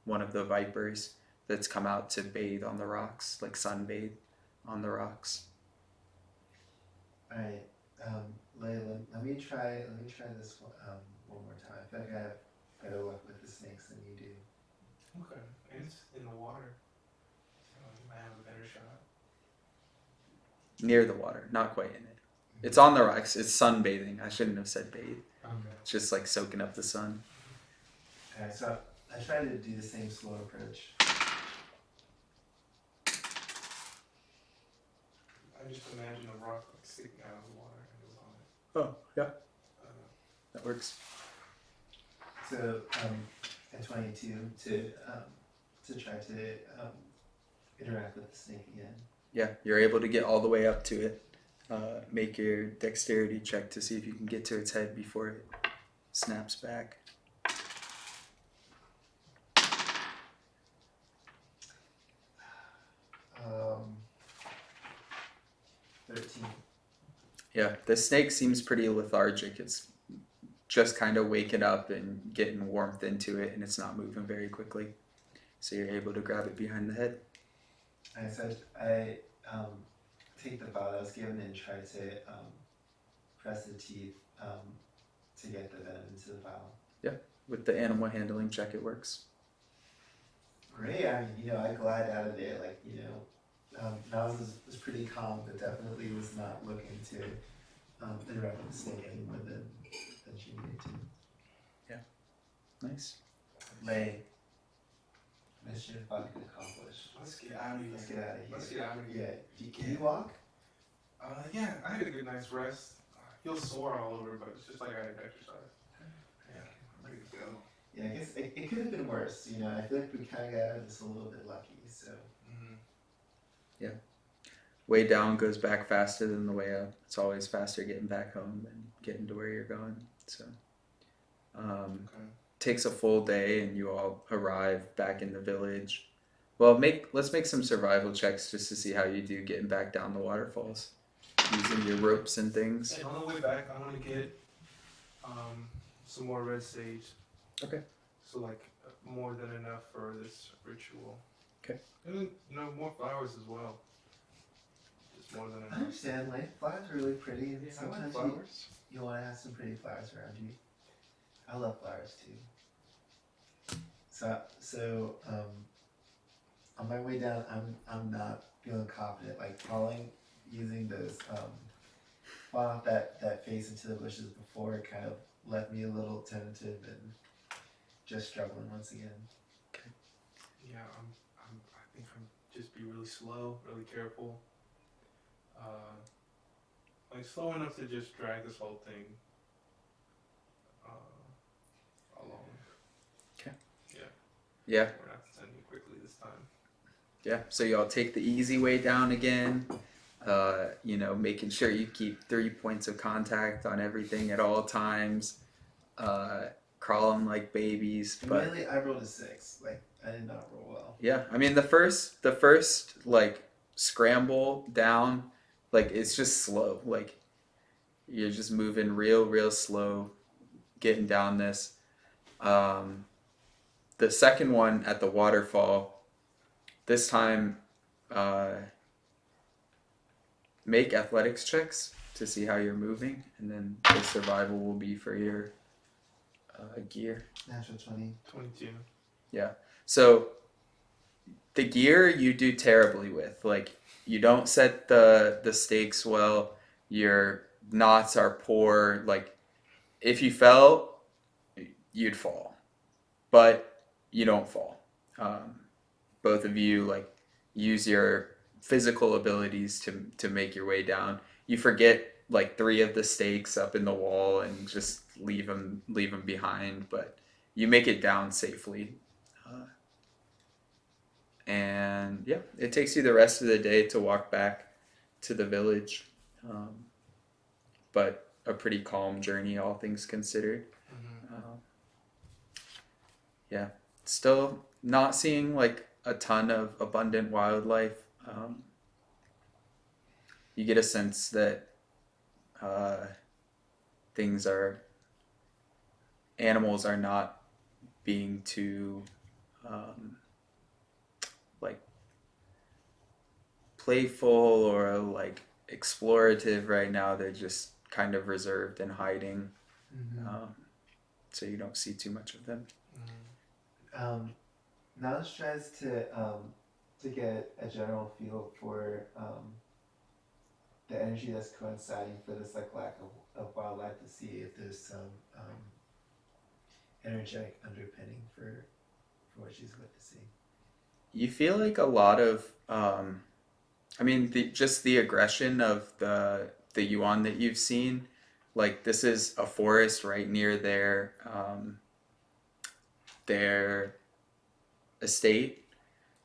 one of the vipers that's come out to bathe on the rocks, like sunbathe on the rocks. All right, Layla, let me try this one more time. I feel like I have better luck with the snakes than you do. Okay. And it's in the water, so you might have a better shot. Near the water, not quite in it. It's on the rocks. It's sunbathing. I shouldn't have said bathe. Okay. It's just like soaking up the sun. Alright, so I try to do the same slow approach. I just imagine a rock like sticking out of the water and it was on it. Oh, yeah. That works. So at 22 to try to interact with the snake again. Yeah, you're able to get all the way up to it. Make your dexterity check to see if you can get to its head before it snaps back. 13. Yeah, the snake seems pretty lethargic. It's just kind of waking up and getting warmth into it, and it's not moving very quickly. So you're able to grab it behind the head. I said I take the bottle I was given and try to press the teeth to get the venom into the vial. Yeah, with the animal handling check, it works. great. I mean, I glide out of there. Like, Nas was pretty calm, but definitely was not looking to interrupt the snake any more than she needed to. Nice. Lay. Mission fucking accomplished. Let's get out of here. Let's get out of here. Let's get out of here. Yeah. Can you walk? Yeah, I had a good night's rest. I feel sore all over, but it's just like I had exercise. Yeah, I'm ready to go. Yeah, I guess it could have been worse. I feel like we kind of got out of this a little bit lucky. So. Way down goes back faster than the way up. It's always faster getting back home than getting to where you're going. So, takes a full day, and you all arrive back in the village. Well, let's make some survival checks just to see how you do getting back down the waterfalls using your ropes and things. And on the way back, I want to get some more red sage. Okay. So like more than enough for this ritual. Okay. And then more flowers as well. Just more than I enough. understand. Like flowers are really pretty, and Yeah, I like sometimes flowers. you want to have some pretty flowers around you. I love flowers too. So on my way down, I'm not feeling confident. Like falling using those falling off that face into the bushes before kind of left me a little tentative and just struggling once again. Yeah, I think I'm just be really slow, really careful. Like slow enough to just drag this whole thing along. Yeah. We're not descending quickly this time. Yeah. So y'all take the easy way down again. Making sure you keep 3 points of contact on everything at all times. Crawling like babies. But Immediately, I rolled a 6. Like I did not roll well. yeah, I mean the first like scramble down, like it's just slow. Like you're just moving real slow, getting down this. The second one at the waterfall, this time, make athletics checks to see how you're moving, and then the survival will be for your gear. Natural 20. 22. So the gear you do terribly with. Like you don't set the stakes well. Your knots are poor. Like if you fell, you'd fall, but you don't fall. Both of you like use your physical abilities to make your way down. You forget like 3 of the stakes up in the wall and just leave them behind, but you make it down safely. And yeah, it takes you the rest of the day to walk back to the village, but a pretty calm journey, all things considered. Yeah, still not seeing like a ton of abundant wildlife. You get a sense that animals are not being too like playful or like explorative right now. They're just kind of reserved and hiding. So you don't see too much of them. Naj tries to get a general feel for the energy that's coinciding for this like lack of wildlife, to see if there's some energetic underpinning for what she's going to see. You feel like a lot of just the aggression of the Yuan that you've seen. Like this is a forest right near their estate,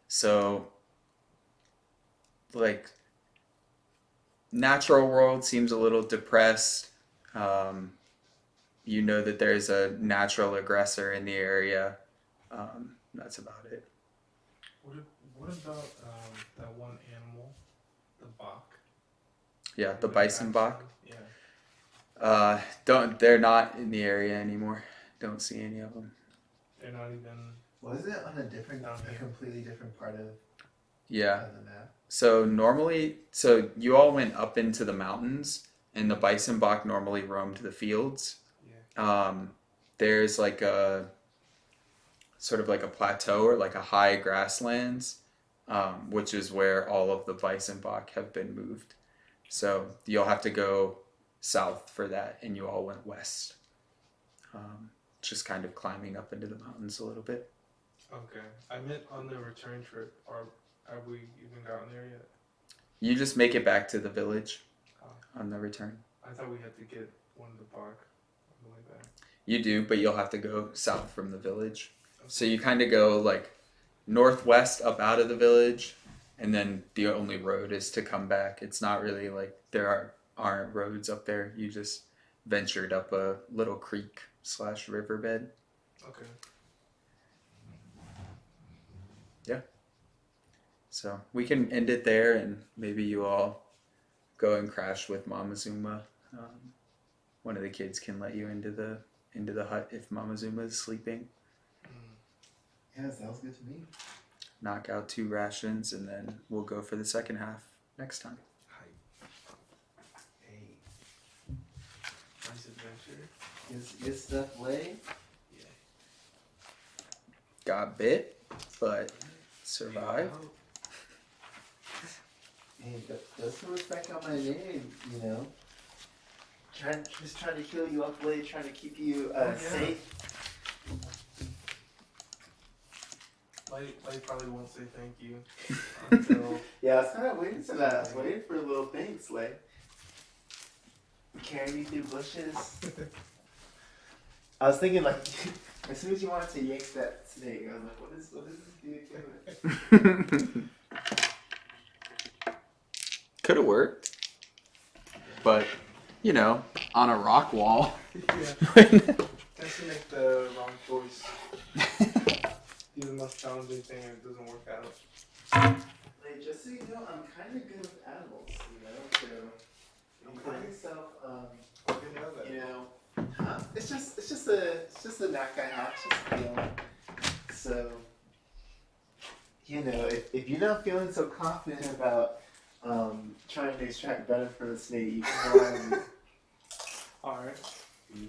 so like natural world seems a little depressed. You know that there's a natural aggressor in the area. That's about it. What about that one animal, the bok? Yeah, the bison bok. Yeah. They're not in the area anymore. Don't see any of them. They're not even. Was it on Down here. completely different part of Yeah. the map? So you all went up into the mountains, and the bison bok normally roamed the fields. Yeah. There's like a sort of like a plateau or like a high grasslands, which is where all of the bison bok have been moved. So you'll have to go south for that, and you all went west. Just kind of climbing up into the mountains a little bit. Okay. I meant on the return trip, or have we even gotten there yet? You just make it back to the village Oh. on the return. I thought we had to get one of the bok on the way back. You do, but you'll have to go south from the village. So you kind of go like northwest up out of the village, and then the only road is to come back. It's not really like there aren't roads up there. You just ventured up a little creek / riverbed. Okay. So we can end it there, and maybe you all go and crash with Mama Zuma. One of the kids can let you into the hut if Mama Zuma is sleeping. Yeah, sounds good to me. Knock out 2 rations, and then we'll go for the second half next time. Hey. Nice adventure. Good stuff, Lay. Yeah. Got bit, but survived. Hey, throw some respect on my name, you know. Just trying to heal you up, Lay, trying to keep you safe. Light probably won't say thank you until Yeah, I was kind of waiting for that. I was waiting for a little thanks, Lay. Carry me through bushes. I was thinking, like, as soon as you wanted to yank that snake, I was like, what is this dude doing? Could have worked, but you know, on a rock wall. tends to make the wrong choice. Do the most challenging thing and it doesn't work out. Like, just so you know, I'm kind of good with animals, you know, so I'm calling myself, I didn't know that. you know, it's just a knack I have, it's just a feeling. So, you know, if you're not feeling so confident about trying to extract venom from a snake, you can go on. Alright. Yeah.